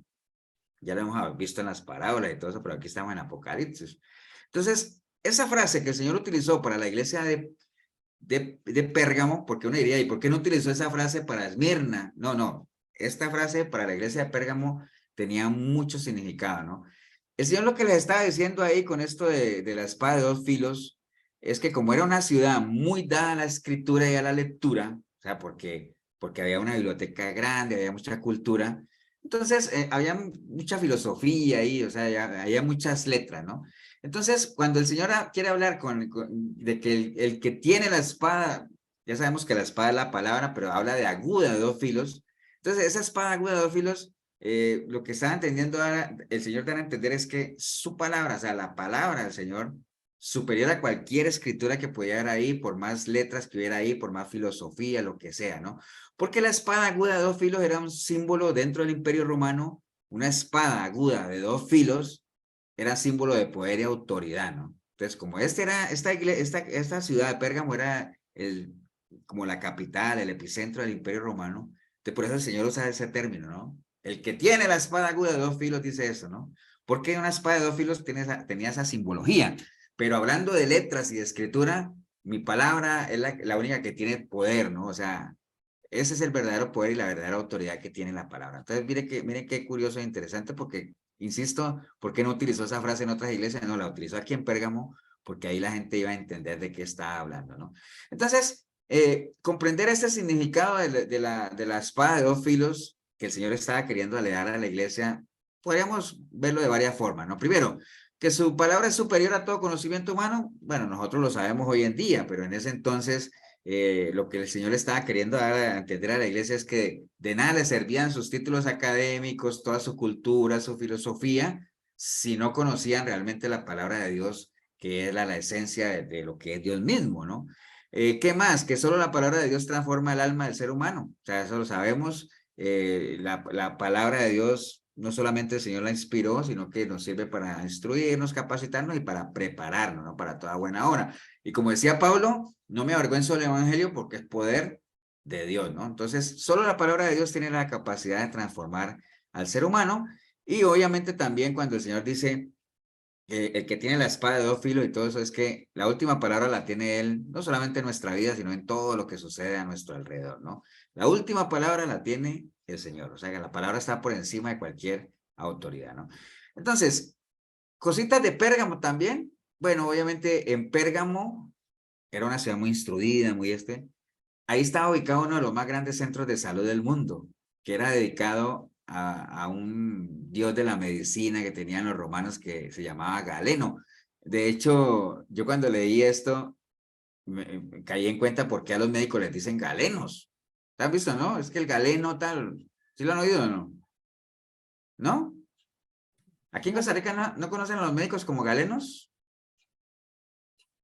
Ya lo hemos visto en las parábolas y todo eso, pero aquí estamos en Apocalipsis. Entonces, esa frase que el Señor utilizó para la iglesia de Pérgamo, porque uno diría, ¿y por qué no utilizó esa frase para Esmirna? No, esta frase para la iglesia de Pérgamo tenía mucho significado, ¿no? El Señor lo que les estaba diciendo ahí con esto de la espada de 2 filos, es que como era una ciudad muy dada a la escritura y a la lectura, o sea, porque había una biblioteca grande, había mucha cultura, Entonces, había mucha filosofía ahí, o sea, había muchas letras, ¿no? Entonces, cuando el Señor quiere hablar de que el que tiene la espada, ya sabemos que la espada es la palabra, pero habla de aguda de dos filos. Entonces, esa espada aguda de dos filos, lo que estaba entendiendo ahora, el Señor da a entender es que su palabra, o sea, la palabra del Señor, superior a cualquier escritura que pudiera haber ahí, por más letras que hubiera ahí, por más filosofía, lo que sea, ¿no? Porque la espada aguda de dos filos era un símbolo dentro del Imperio Romano, una espada aguda de dos filos era símbolo de poder y autoridad, ¿no? Entonces, como esta ciudad de Pérgamo era como la capital, el epicentro del Imperio Romano, entonces por eso el Señor usa ese término, ¿no? El que tiene la espada aguda de dos filos dice eso, ¿no? Porque una espada de dos filos tenía esa simbología, pero hablando de letras y de escritura, mi palabra es la única que tiene poder, ¿no? O sea, ese es el verdadero poder y la verdadera autoridad que tiene la palabra. Entonces, miren qué curioso e interesante porque, insisto, ¿por qué no utilizó esa frase en otras iglesias? No, la utilizó aquí en Pérgamo porque ahí la gente iba a entender de qué estaba hablando, ¿no? Entonces, comprender este significado de la espada de dos filos que el Señor estaba queriendo alegar a la iglesia, podríamos verlo de varias formas, ¿no? Primero, que su palabra es superior a todo conocimiento humano, bueno, nosotros lo sabemos hoy en día, pero en ese entonces lo que el Señor estaba queriendo dar a entender a la iglesia es que de nada le servían sus títulos académicos, toda su cultura, su filosofía, si no conocían realmente la palabra de Dios, que es la esencia de lo que es Dios mismo, ¿no? ¿Qué más? Que solo la palabra de Dios transforma el alma del ser humano, o sea, eso lo sabemos, la palabra de Dios no solamente el Señor la inspiró, sino que nos sirve para instruirnos, capacitarnos y para prepararnos, ¿no? Para toda buena obra. Y como decía Pablo, no me avergüenzo del evangelio porque es poder de Dios, ¿no? Entonces, solo la palabra de Dios tiene la capacidad de transformar al ser humano. Y obviamente también cuando el Señor dice, el que tiene la espada de dos filos y todo eso, es que la última palabra la tiene Él, no solamente en nuestra vida, sino en todo lo que sucede a nuestro alrededor, ¿no? La última palabra la tiene el Señor, o sea que la palabra está por encima de cualquier autoridad, ¿no? Entonces, cositas de Pérgamo también. Bueno, obviamente en Pérgamo era una ciudad muy instruida, ahí estaba ubicado uno de los más grandes centros de salud del mundo, que era dedicado a un dios de la medicina que tenían los romanos que se llamaba Galeno. De hecho, yo cuando leí esto, me caí en cuenta por qué a los médicos les dicen galenos. ¿Te has visto, no? Es que el galeno tal, ¿sí lo han oído o no? ¿No? Aquí en Costa Rica no conocen a los médicos como galenos.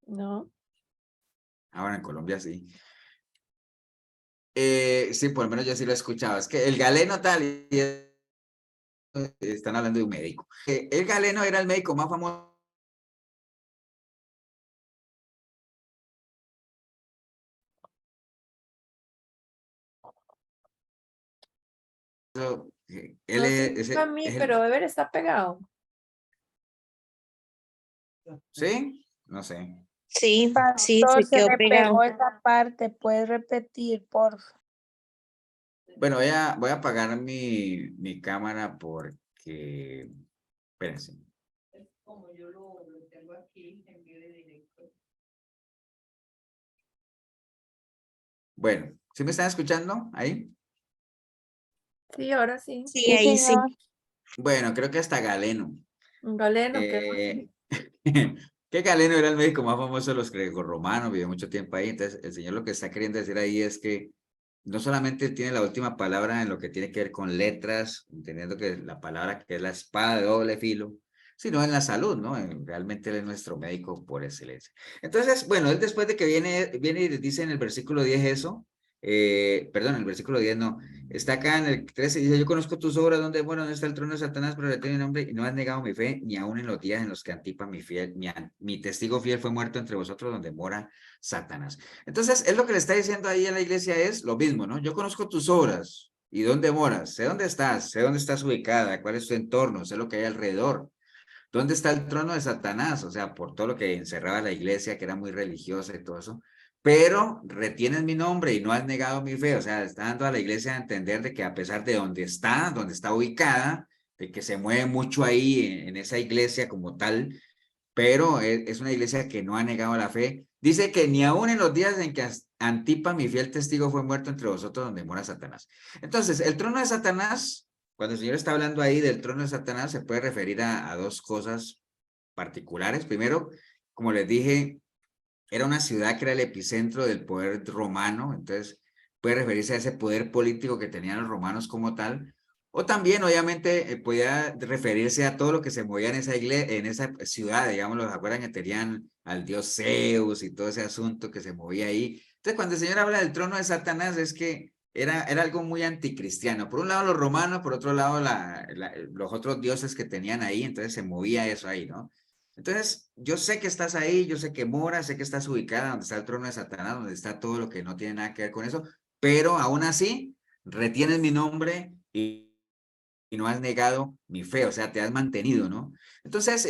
No. Ahora en Colombia sí. Sí, por lo menos yo sí lo he escuchado. Es que el galeno tal, están hablando de un médico. El galeno era el médico más famoso. Él No es, sé a mí, pero Ever está pegado. ¿Sí? No sé. Sí, sí, Pastor, se se quedó me pegado. pegó esa parte. ¿Puedes repetir, por favor? Bueno, voy a apagar mi cámara porque... Espérense. Como yo lo tengo aquí en vivo y directo. Bueno, ¿sí me están escuchando ahí? Sí, ahora sí. Sí, ahí sí. Bueno, creo que hasta Galeno. Un galeno, qué Que Galeno era el médico más famoso de los grecorromanos, vivió mucho tiempo ahí. Entonces, el Señor lo que está queriendo decir ahí es que no solamente tiene la última palabra en lo que tiene que ver con letras, entendiendo que la palabra que es la espada de doble filo, sino en la salud, ¿no? Realmente él es nuestro médico por excelencia. Entonces, bueno, él después de que viene y dice en el versículo 10 eso, perdón, el versículo 10 no, está acá en el 13, dice, yo conozco tus obras, donde, bueno, donde está el trono de Satanás, pero le tengo mi nombre y no has negado mi fe, ni aún en los días en los que Antipa, mi testigo fiel, fue muerto entre vosotros, donde mora Satanás. Entonces, él lo que le está diciendo ahí a la iglesia es lo mismo, ¿no? Yo conozco tus obras y dónde moras, sé dónde estás ubicada, cuál es tu entorno, sé lo que hay alrededor. ¿Dónde está el trono de Satanás? O sea, por todo lo que encerraba la iglesia, que era muy religiosa y todo eso. Pero retienes mi nombre y no has negado mi fe. O sea, está dando a la iglesia a entender de que a pesar de donde está ubicada, de que se mueve mucho ahí en esa iglesia como tal, pero es una iglesia que no ha negado la fe. Dice que ni aún en los días en que Antipa, mi fiel testigo, fue muerto entre vosotros donde mora Satanás. Entonces, el trono de Satanás cuando el Señor está hablando ahí del trono de Satanás, se puede referir a dos cosas particulares. Primero, como les dije, era una ciudad que era el epicentro del poder romano, entonces puede referirse a ese poder político que tenían los romanos como tal, o también, obviamente, podía referirse a todo lo que se movía en esa iglesia, en esa ciudad, digamos, ¿los acuerdan que tenían al dios Zeus y todo ese asunto que se movía ahí? Entonces, cuando el Señor habla del trono de Satanás, es que era algo muy anticristiano. Por un lado los romanos, por otro lado los otros dioses que tenían ahí, entonces se movía eso ahí, ¿no? Entonces, yo sé que estás ahí, yo sé que moras, sé que estás ubicada donde está el trono de Satanás, donde está todo lo que no tiene nada que ver con eso, pero aún así, retienes mi nombre y no has negado mi fe, o sea, te has mantenido, ¿no? Entonces,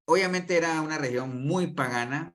obviamente era una región muy pagana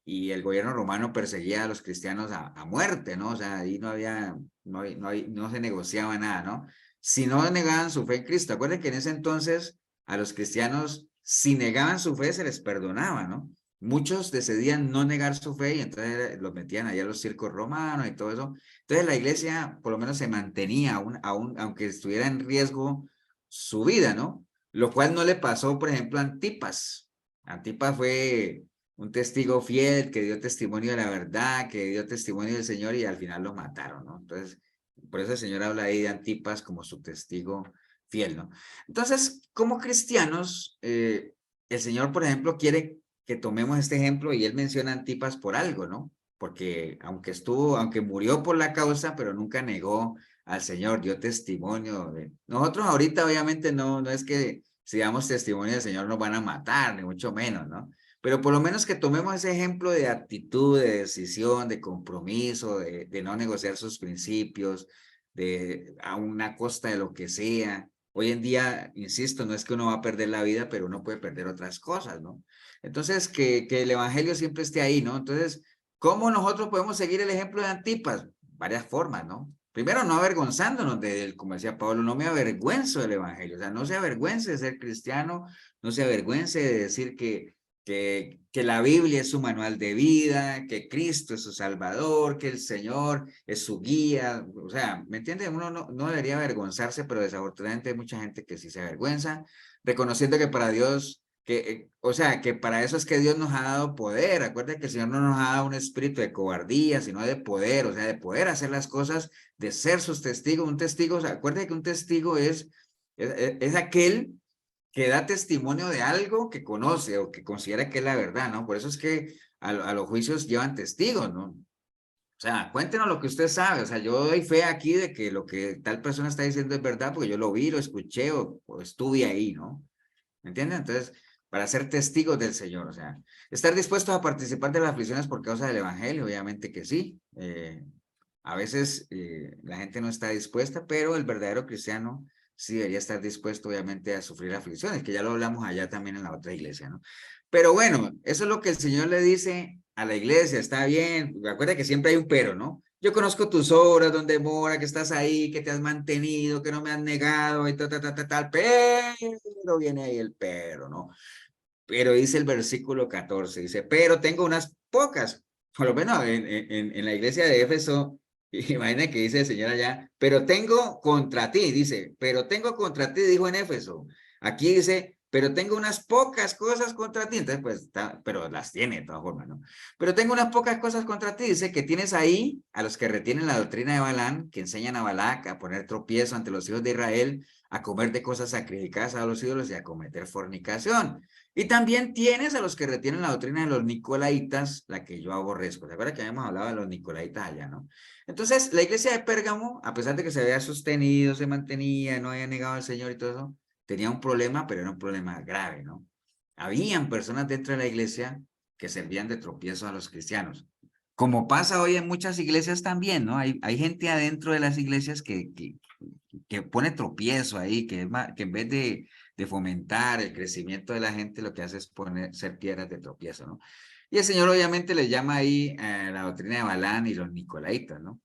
y el gobierno romano perseguía a los cristianos a muerte, ¿no? O sea, ahí no se negociaba nada, ¿no? Si no negaban su fe en Cristo, acuérdense que en ese entonces a los cristianos, si negaban su fe, se les perdonaba, ¿no? Muchos decidían no negar su fe y entonces los metían allá a los circos romanos y todo eso. Entonces la iglesia por lo menos se mantenía, aunque estuviera en riesgo su vida, ¿no? Lo cual no le pasó, por ejemplo, a Antipas. Antipas fue un testigo fiel que dio testimonio de la verdad, que dio testimonio del Señor y al final lo mataron, ¿no? Entonces, por eso el Señor habla ahí de Antipas como su testigo fiel, ¿no? Entonces, como cristianos, el Señor, por ejemplo, quiere que tomemos este ejemplo y él menciona a Antipas por algo, ¿no? Porque aunque murió por la causa, pero nunca negó al Señor, dio testimonio. Nosotros ahorita obviamente no es que si damos testimonio del Señor nos van a matar, ni mucho menos, ¿no? Pero por lo menos que tomemos ese ejemplo de actitud, de decisión, de compromiso, de no negociar sus principios, a una costa de lo que sea. Hoy en día, insisto, no es que uno va a perder la vida, pero uno puede perder otras cosas, ¿no? Entonces, que el evangelio siempre esté ahí, ¿no? Entonces, ¿cómo nosotros podemos seguir el ejemplo de Antipas? Varias formas, ¿no? Primero, no avergonzándonos de él, como decía Pablo, no me avergüenzo del evangelio, o sea, no se avergüence de ser cristiano, no se avergüence de decir que la Biblia es su manual de vida, que Cristo es su Salvador, que el Señor es su guía, o sea, ¿me entiende? Uno no debería avergonzarse, pero desafortunadamente hay mucha gente que sí se avergüenza, reconociendo que para Dios o sea, que para eso es que Dios nos ha dado poder. Acuérdate que el Señor no nos ha dado un espíritu de cobardía, sino de poder, o sea, de poder hacer las cosas, de ser sus testigos. Un testigo, o sea, acuérdate que un testigo es aquel que da testimonio de algo que conoce o que considera que es la verdad, ¿no? Por eso es que a los juicios llevan testigos, ¿no? O sea, cuéntenos lo que usted sabe. O sea, yo doy fe aquí de que lo que tal persona está diciendo es verdad porque yo lo vi, lo escuché o estuve ahí, ¿no? ¿Me entienden? Entonces, para ser testigos del Señor, o sea, estar dispuestos a participar de las aflicciones por causa del Evangelio, obviamente que sí. A veces la gente no está dispuesta, pero el verdadero cristiano sí debería estar dispuesto, obviamente, a sufrir aflicciones, que ya lo hablamos allá también en la otra iglesia, ¿no? Pero bueno, eso es lo que el Señor le dice a la iglesia, está bien, acuérdate que siempre hay un pero, ¿no? Yo conozco tus obras, donde mora, que estás ahí, que te has mantenido, que no me has negado, y tal, pero viene ahí el pero, ¿no? Pero dice el versículo 14, dice, pero tengo unas pocas, por lo menos en la iglesia de Éfeso, imagina que dice el Señor allá, pero tengo contra ti, dice, pero tengo contra ti, dijo en Éfeso. Aquí dice, pero tengo unas pocas cosas contra ti, entonces pues, pero las tiene de todas formas, ¿no? Pero tengo unas pocas cosas contra ti, dice que tienes ahí a los que retienen la doctrina de Balaam, que enseñan a Balac a poner tropiezo ante los hijos de Israel, a comer de cosas sacrificadas a los ídolos y a cometer fornicación. Y también tienes a los que retienen la doctrina de los nicolaitas, la que yo aborrezco. ¿Se acuerdan que habíamos hablado de los nicolaitas allá, no? Entonces, la iglesia de Pérgamo, a pesar de que se había sostenido, se mantenía, no había negado al Señor y todo eso, tenía un problema, pero era un problema grave, ¿no? Habían personas dentro de la iglesia que servían de tropiezo a los cristianos. Como pasa hoy en muchas iglesias también, ¿no? Hay gente adentro de las iglesias que pone tropiezo ahí, que en vez de fomentar el crecimiento de la gente, lo que hace es ser piedras de tropiezo, ¿no? Y el Señor obviamente les llama ahí la doctrina de Balán y los nicolaitas, ¿no?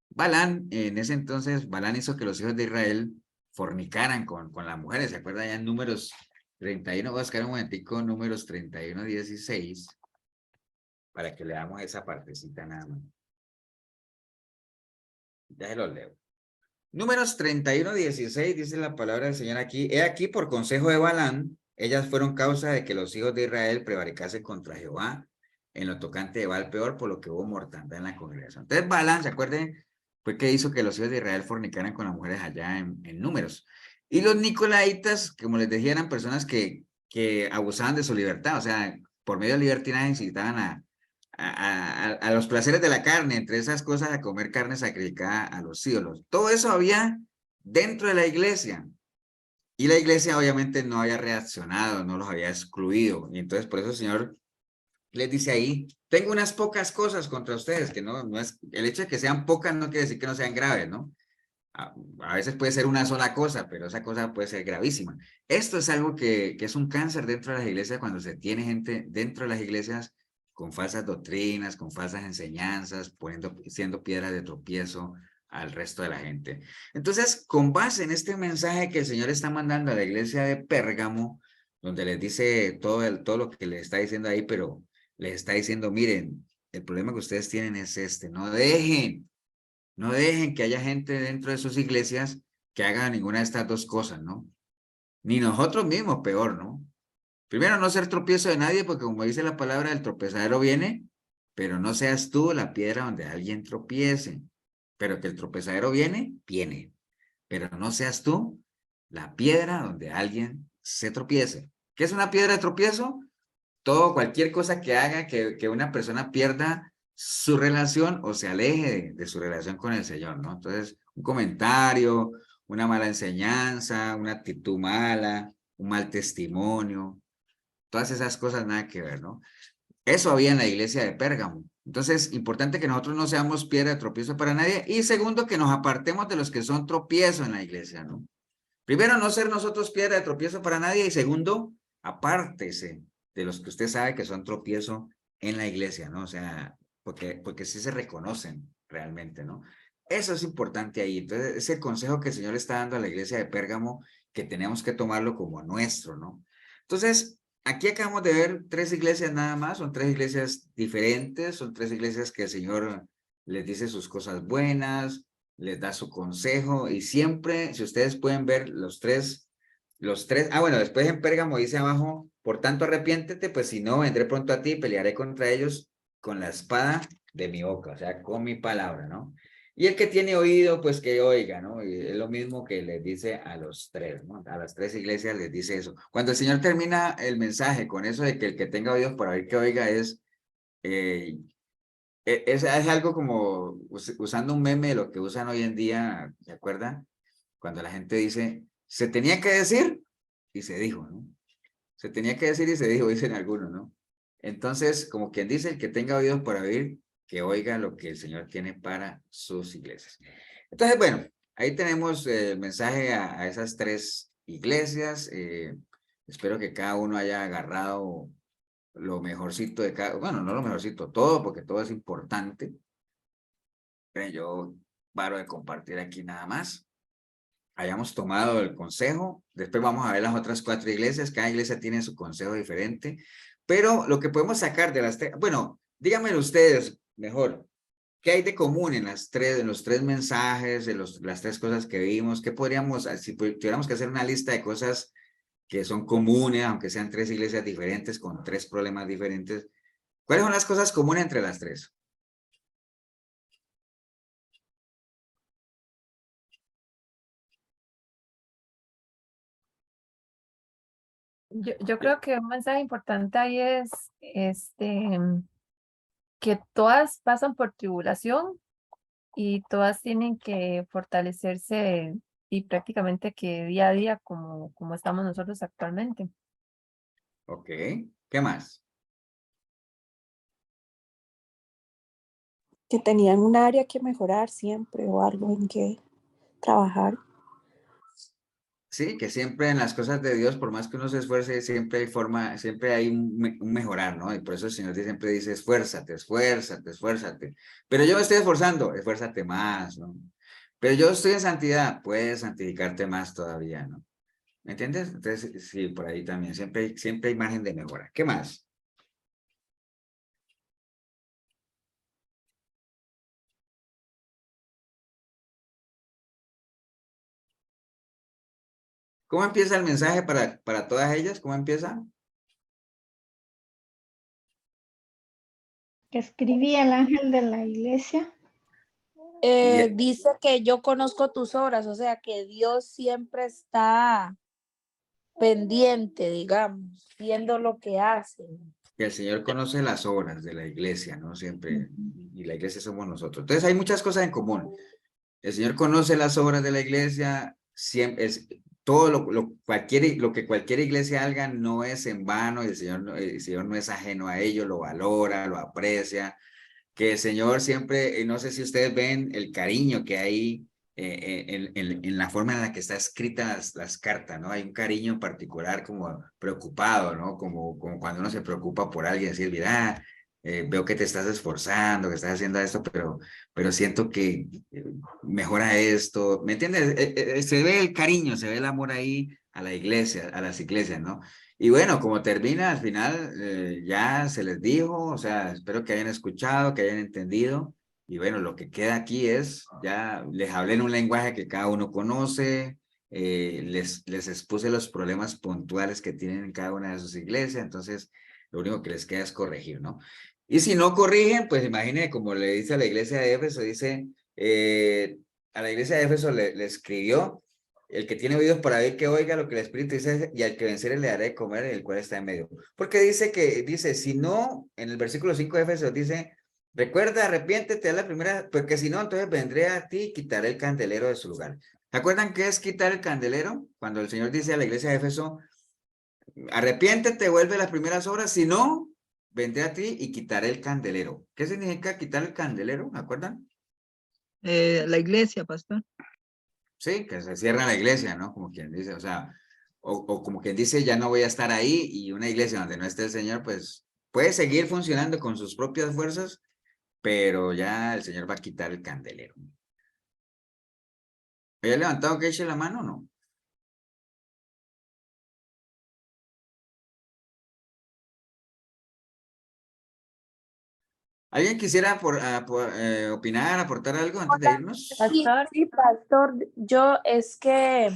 Balán, en ese entonces, Balán hizo que los hijos de Israel fornicaran con las mujeres, ¿se acuerdan ya en Números 31? Voy a buscar un momentico, Números 31, 16, para que leamos esa partecita nada más. Ya se los leo. Números 31:16 dice la palabra del Señor aquí. He aquí por consejo de Balaam, ellas fueron causa de que los hijos de Israel prevaricasen contra Jehová en lo tocante de Baal peor, por lo que hubo mortandad en la congregación. Entonces Balaam, ¿se acuerdan? Fue que hizo que los hijos de Israel fornicaran con las mujeres allá en Números. Y los nicolaitas, como les decía, eran personas que abusaban de su libertad, o sea, por medio de libertinaje incitaban a los placeres de la carne, entre esas cosas a comer carne sacrificada a los ídolos. Todo eso había dentro de la iglesia. Y la iglesia obviamente no había reaccionado, no los había excluido. Y entonces por eso el Señor les dice ahí, tengo unas pocas cosas contra ustedes, que no es, el hecho de que sean pocas no quiere decir que no sean graves, ¿no? A veces puede ser una sola cosa, pero esa cosa puede ser gravísima. Esto es algo que es un cáncer dentro de las iglesias cuando se tiene gente dentro de las iglesias con falsas doctrinas, con falsas enseñanzas, siendo piedras de tropiezo al resto de la gente. Entonces, con base en este mensaje que el Señor está mandando a la iglesia de Pérgamo, donde les dice todo lo que les está diciendo ahí, pero les está diciendo, miren, el problema que ustedes tienen es este, no dejen que haya gente dentro de sus iglesias que haga ninguna de estas dos cosas, ¿no? Ni nosotros mismos, peor, ¿no? Primero, no ser tropiezo de nadie, porque como dice la palabra, el tropezadero viene, pero no seas tú la piedra donde alguien tropiece. Pero que el tropezadero viene, pero no seas tú la piedra donde alguien se tropiece. ¿Qué es una piedra de tropiezo? Cualquier cosa que haga que una persona pierda su relación o se aleje de su relación con el Señor, ¿no? Entonces, un comentario, una mala enseñanza, una actitud mala, un mal testimonio, todas esas cosas nada que ver, ¿no? Eso había en la iglesia de Pérgamo. Entonces, importante que nosotros no seamos piedra de tropiezo para nadie. Y segundo, que nos apartemos de los que son tropiezo en la iglesia, ¿no? Primero, no ser nosotros piedra de tropiezo para nadie. Y segundo, apártese de los que usted sabe que son tropiezo en la iglesia, ¿no? O sea, porque sí se reconocen realmente, ¿no? Eso es importante ahí. Entonces, ese consejo que el Señor está dando a la iglesia de Pérgamo, que tenemos que tomarlo como nuestro, ¿no? Entonces, aquí acabamos de ver 3 iglesias nada más, son 3 iglesias diferentes, son 3 iglesias que el Señor les dice sus cosas buenas, les da su consejo y siempre, si ustedes pueden ver los tres, bueno, después en Pérgamo dice abajo, por tanto arrepiéntete, pues si no, vendré pronto a ti y pelearé contra ellos con la espada de mi boca, o sea, con mi palabra, ¿no? Y el que tiene oído, pues que oiga, ¿no? Y es lo mismo que les dice a los 3, ¿no? A las 3 iglesias les dice eso. Cuando el Señor termina el mensaje con eso de que el que tenga oídos para oír que oiga eh, es algo como usando un meme de lo que usan hoy en día, ¿se acuerdan? Cuando la gente dice, se tenía que decir y se dijo, ¿no? Se tenía que decir y se dijo, dicen algunos, ¿no? Entonces, como quien dice, el que tenga oídos para oír, que oiga lo que el Señor tiene para sus iglesias. Entonces, bueno, ahí tenemos el mensaje a esas 3 iglesias. Espero que cada uno haya agarrado lo mejorcito de cada, bueno, no lo mejorcito, todo, porque todo es importante. Pero yo paro de compartir aquí nada más. Hayamos tomado el consejo, después vamos a ver las otras 4 iglesias, cada iglesia tiene su consejo diferente, pero lo que podemos sacar de las 3, bueno, díganmelo ustedes mejor, ¿qué hay de común en los 3 mensajes, de las 3 cosas que vimos? ¿Qué podríamos, si tuviéramos que hacer una lista de cosas que son comunes, aunque sean 3 iglesias diferentes, con 3 problemas diferentes, ¿cuáles son las cosas comunes entre las 3? Yo creo que un mensaje importante ahí es que todas pasan por tribulación y todas tienen que fortalecerse y prácticamente que día a día como estamos nosotros actualmente. Ok, ¿qué más? Que tenían un área que mejorar siempre o algo en que trabajar. Sí, que siempre en las cosas de Dios, por más que uno se esfuerce, siempre hay forma, siempre hay un mejorar, ¿no? Y por eso el Señor siempre dice, esfuérzate, esfuérzate, esfuérzate. Pero yo me estoy esforzando, esfuérzate más, ¿no? Pero yo estoy en santidad, puedes santificarte más todavía, ¿no? ¿Me entiendes? Entonces, sí, por ahí también, siempre hay margen de mejora. ¿Qué más? ¿Cómo empieza el mensaje para todas ellas? ¿Cómo empieza? Que escribía el ángel de la iglesia. Y- Dice que yo conozco tus obras, o sea que Dios siempre está pendiente, digamos, viendo lo que hacen. Que el Señor conoce las obras de la iglesia, ¿no? Siempre, y la iglesia somos nosotros. Entonces hay muchas cosas en común. El Señor conoce las obras de la iglesia, siempre es todo lo que cualquier iglesia haga no es en vano, y el Señor no es ajeno a ello, lo valora, lo aprecia, que el Señor siempre, no sé si ustedes ven el cariño que hay en la forma en la que está escritas las cartas, ¿no? Hay un cariño en particular como preocupado, ¿no? Como cuando uno se preocupa por alguien, decir, mira, veo que te estás esforzando, que estás haciendo esto, pero siento que mejora esto, ¿me entiendes? Se ve el cariño, se ve el amor ahí a la iglesia, a las iglesias, ¿no? Y bueno, como termina, al final ya se les dijo, o sea, espero que hayan escuchado, que hayan entendido. Y bueno, lo que queda aquí es, ya les hablé en un lenguaje que cada uno conoce, les expuse los problemas puntuales que tienen en cada una de sus iglesias, entonces lo único que les queda es corregir, ¿no? Y si no corrigen, pues imagine, como le dice a la iglesia de Éfeso, dice, a la iglesia de Éfeso le escribió, el que tiene oídos para oír que oiga lo que el Espíritu dice, y al que venciere le daré de comer, el cual está en medio. Porque dice, si no, en el versículo 5 de Éfeso dice, recuerda, arrepiéntete, es la primera, porque si no, entonces vendré a ti y quitaré el candelero de su lugar. ¿Se acuerdan qué es quitar el candelero? Cuando el Señor dice a la iglesia de Éfeso, arrepiéntete, vuelve a las primeras obras, si no, vendré a ti y quitaré el candelero. ¿Qué significa quitar el candelero? ¿Me acuerdan? La iglesia, pastor. Sí, que se cierra la iglesia, ¿no? Como quien dice, o sea, o como quien dice, ya no voy a estar ahí, y una iglesia donde no esté el Señor, pues puede seguir funcionando con sus propias fuerzas, pero ya el Señor va a quitar el candelero. ¿Había levantado que eche la mano o no? ¿Alguien quisiera opinar, aportar algo antes de irnos? Sí, Pastor, sí, pastor, yo es que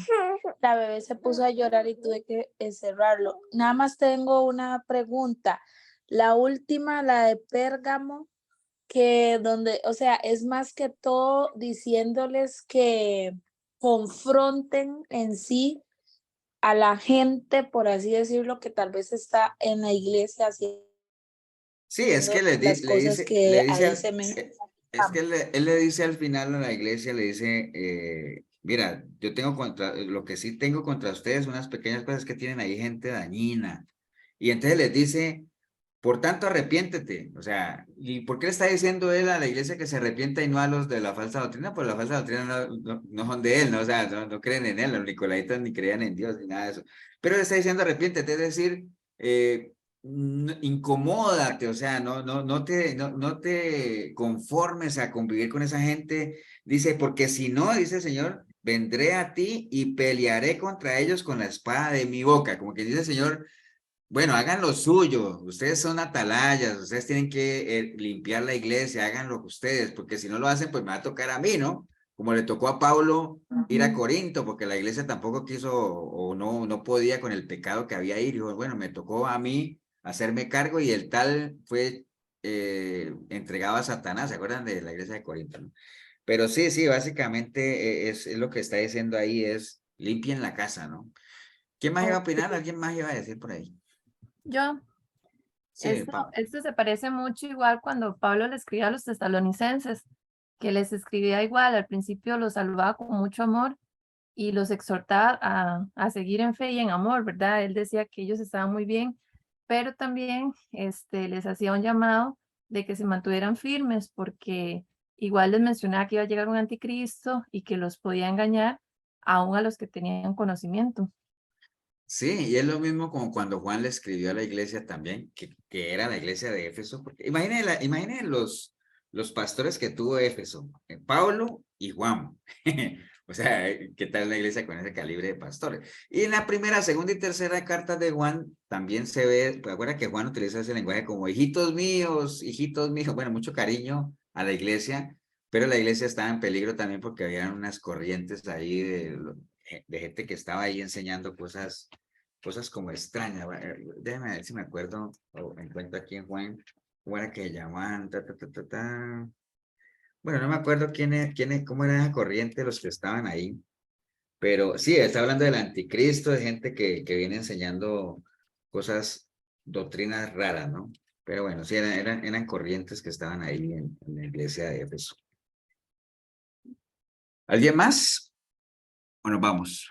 la bebé se puso a llorar y tuve que cerrarlo. Nada más tengo una pregunta. La última, la de Pérgamo, que donde, o sea, es más que todo diciéndoles que confronten en sí a la gente, por así decirlo, que tal vez está en la iglesia haciendo Sí, es que las cosas le que dice, ahí se mencionan. es que él le dice al final a la iglesia, le dice, mira, yo tengo lo que sí tengo contra ustedes, unas pequeñas cosas que tienen ahí gente dañina. Y entonces les dice, por tanto, arrepiéntete. O sea, ¿y por qué le está diciendo él a la iglesia que se arrepienta y no a los de la falsa doctrina? Pues la falsa doctrina no son de él, ¿no? O sea, no creen en él, los nicolaitas ni creían en Dios ni nada de eso. Pero le está diciendo arrepiéntete, es decir, incomódate, o sea, no te conformes a convivir con esa gente. Dice, porque si no, dice el Señor, vendré a ti y pelearé contra ellos con la espada de mi boca. Como que dice el Señor, bueno, hagan lo suyo, ustedes son atalayas, ustedes tienen que limpiar la iglesia, háganlo ustedes, porque si no lo hacen, pues me va a tocar a mí, ¿no? Como le tocó a Pablo ir a Corinto, porque la iglesia tampoco quiso o no podía con el pecado que había ahí, dijo, bueno, me tocó a mí hacerme cargo, y el tal fue entregado a Satanás. ¿Se acuerdan de la iglesia de Corinto, no? Pero sí, básicamente es lo que está diciendo ahí, es limpien la casa, ¿no? ¿Quién más iba a opinar? ¿Alguien más iba a decir por ahí? yo, Sí, esto se parece mucho igual cuando Pablo le escribía a los tesalonicenses, que les escribía igual, al principio los saludaba con mucho amor y los exhortaba a seguir en fe y en amor, ¿verdad? Él decía que ellos estaban muy bien, pero también les hacía un llamado de que se mantuvieran firmes, porque igual les mencionaba que iba a llegar un anticristo y que los podía engañar aún a los que tenían conocimiento. sí, y es lo mismo como cuando Juan le escribió a la iglesia también, que era la iglesia de Éfeso, porque imaginen los pastores que tuvo Éfeso, Pablo y Juan. O sea, ¿qué tal la iglesia con ese calibre de pastores? Y en la primera, segunda y tercera carta de Juan también se ve, pues acuerda que Juan utiliza ese lenguaje como hijitos míos, bueno, mucho cariño a la iglesia, pero la iglesia estaba en peligro también porque habían unas corrientes ahí de gente que estaba ahí enseñando cosas como extrañas. Déjame ver si me acuerdo o encuentro aquí en Juan, cómo era que llamaban, Bueno, no me acuerdo cómo era esa corriente los que estaban ahí, pero sí, está hablando del anticristo, de gente que viene enseñando cosas, doctrinas raras, ¿no? Pero bueno, sí, eran corrientes que estaban ahí en la iglesia de Éfeso. ¿Alguien más? Bueno, vamos.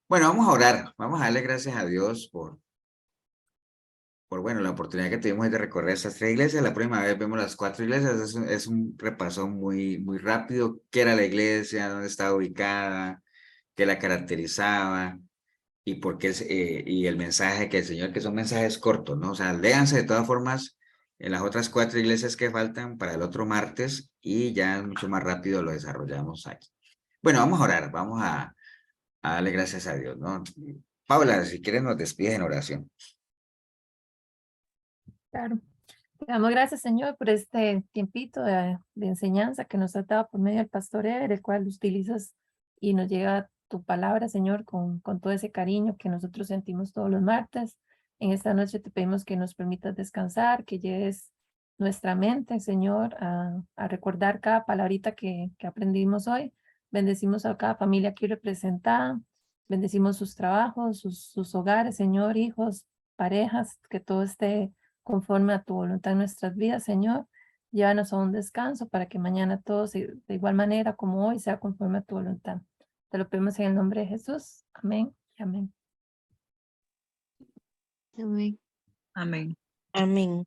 Bueno, vamos a orar. Vamos a darle gracias a Dios por bueno, la oportunidad que tuvimos de recorrer estas 3 iglesias. La próxima vez vemos las 4 iglesias. Es un repaso muy rápido. ¿Qué era la iglesia? ¿Dónde estaba ubicada? ¿Qué la caracterizaba? Y por qué y el mensaje que el Señor, que son mensajes cortos, ¿no? O sea, léanse de todas formas en las otras 4 iglesias que faltan para el otro martes y ya mucho más rápido lo desarrollamos aquí. Bueno, vamos a orar, vamos a darle gracias a Dios, ¿no? Paula, si quieres nos despides en oración. Claro. Te damos gracias, Señor, por este tiempito de enseñanza que nos has dado por medio del pastor Ever, el cual utilizas y nos llega tu palabra, Señor, con todo ese cariño que nosotros sentimos todos los martes. En esta noche te pedimos que nos permitas descansar, que lleves nuestra mente, Señor, a recordar cada palabrita que aprendimos hoy. Bendecimos a cada familia aquí representada, bendecimos sus trabajos, sus hogares, Señor, hijos, parejas, que todo esté conforme a tu voluntad en nuestras vidas, Señor. Llévanos a un descanso para que mañana todo de igual manera como hoy sea conforme a tu voluntad. Te lo pedimos en el nombre de Jesús. Amén y amén. Amén. Amén. Amén.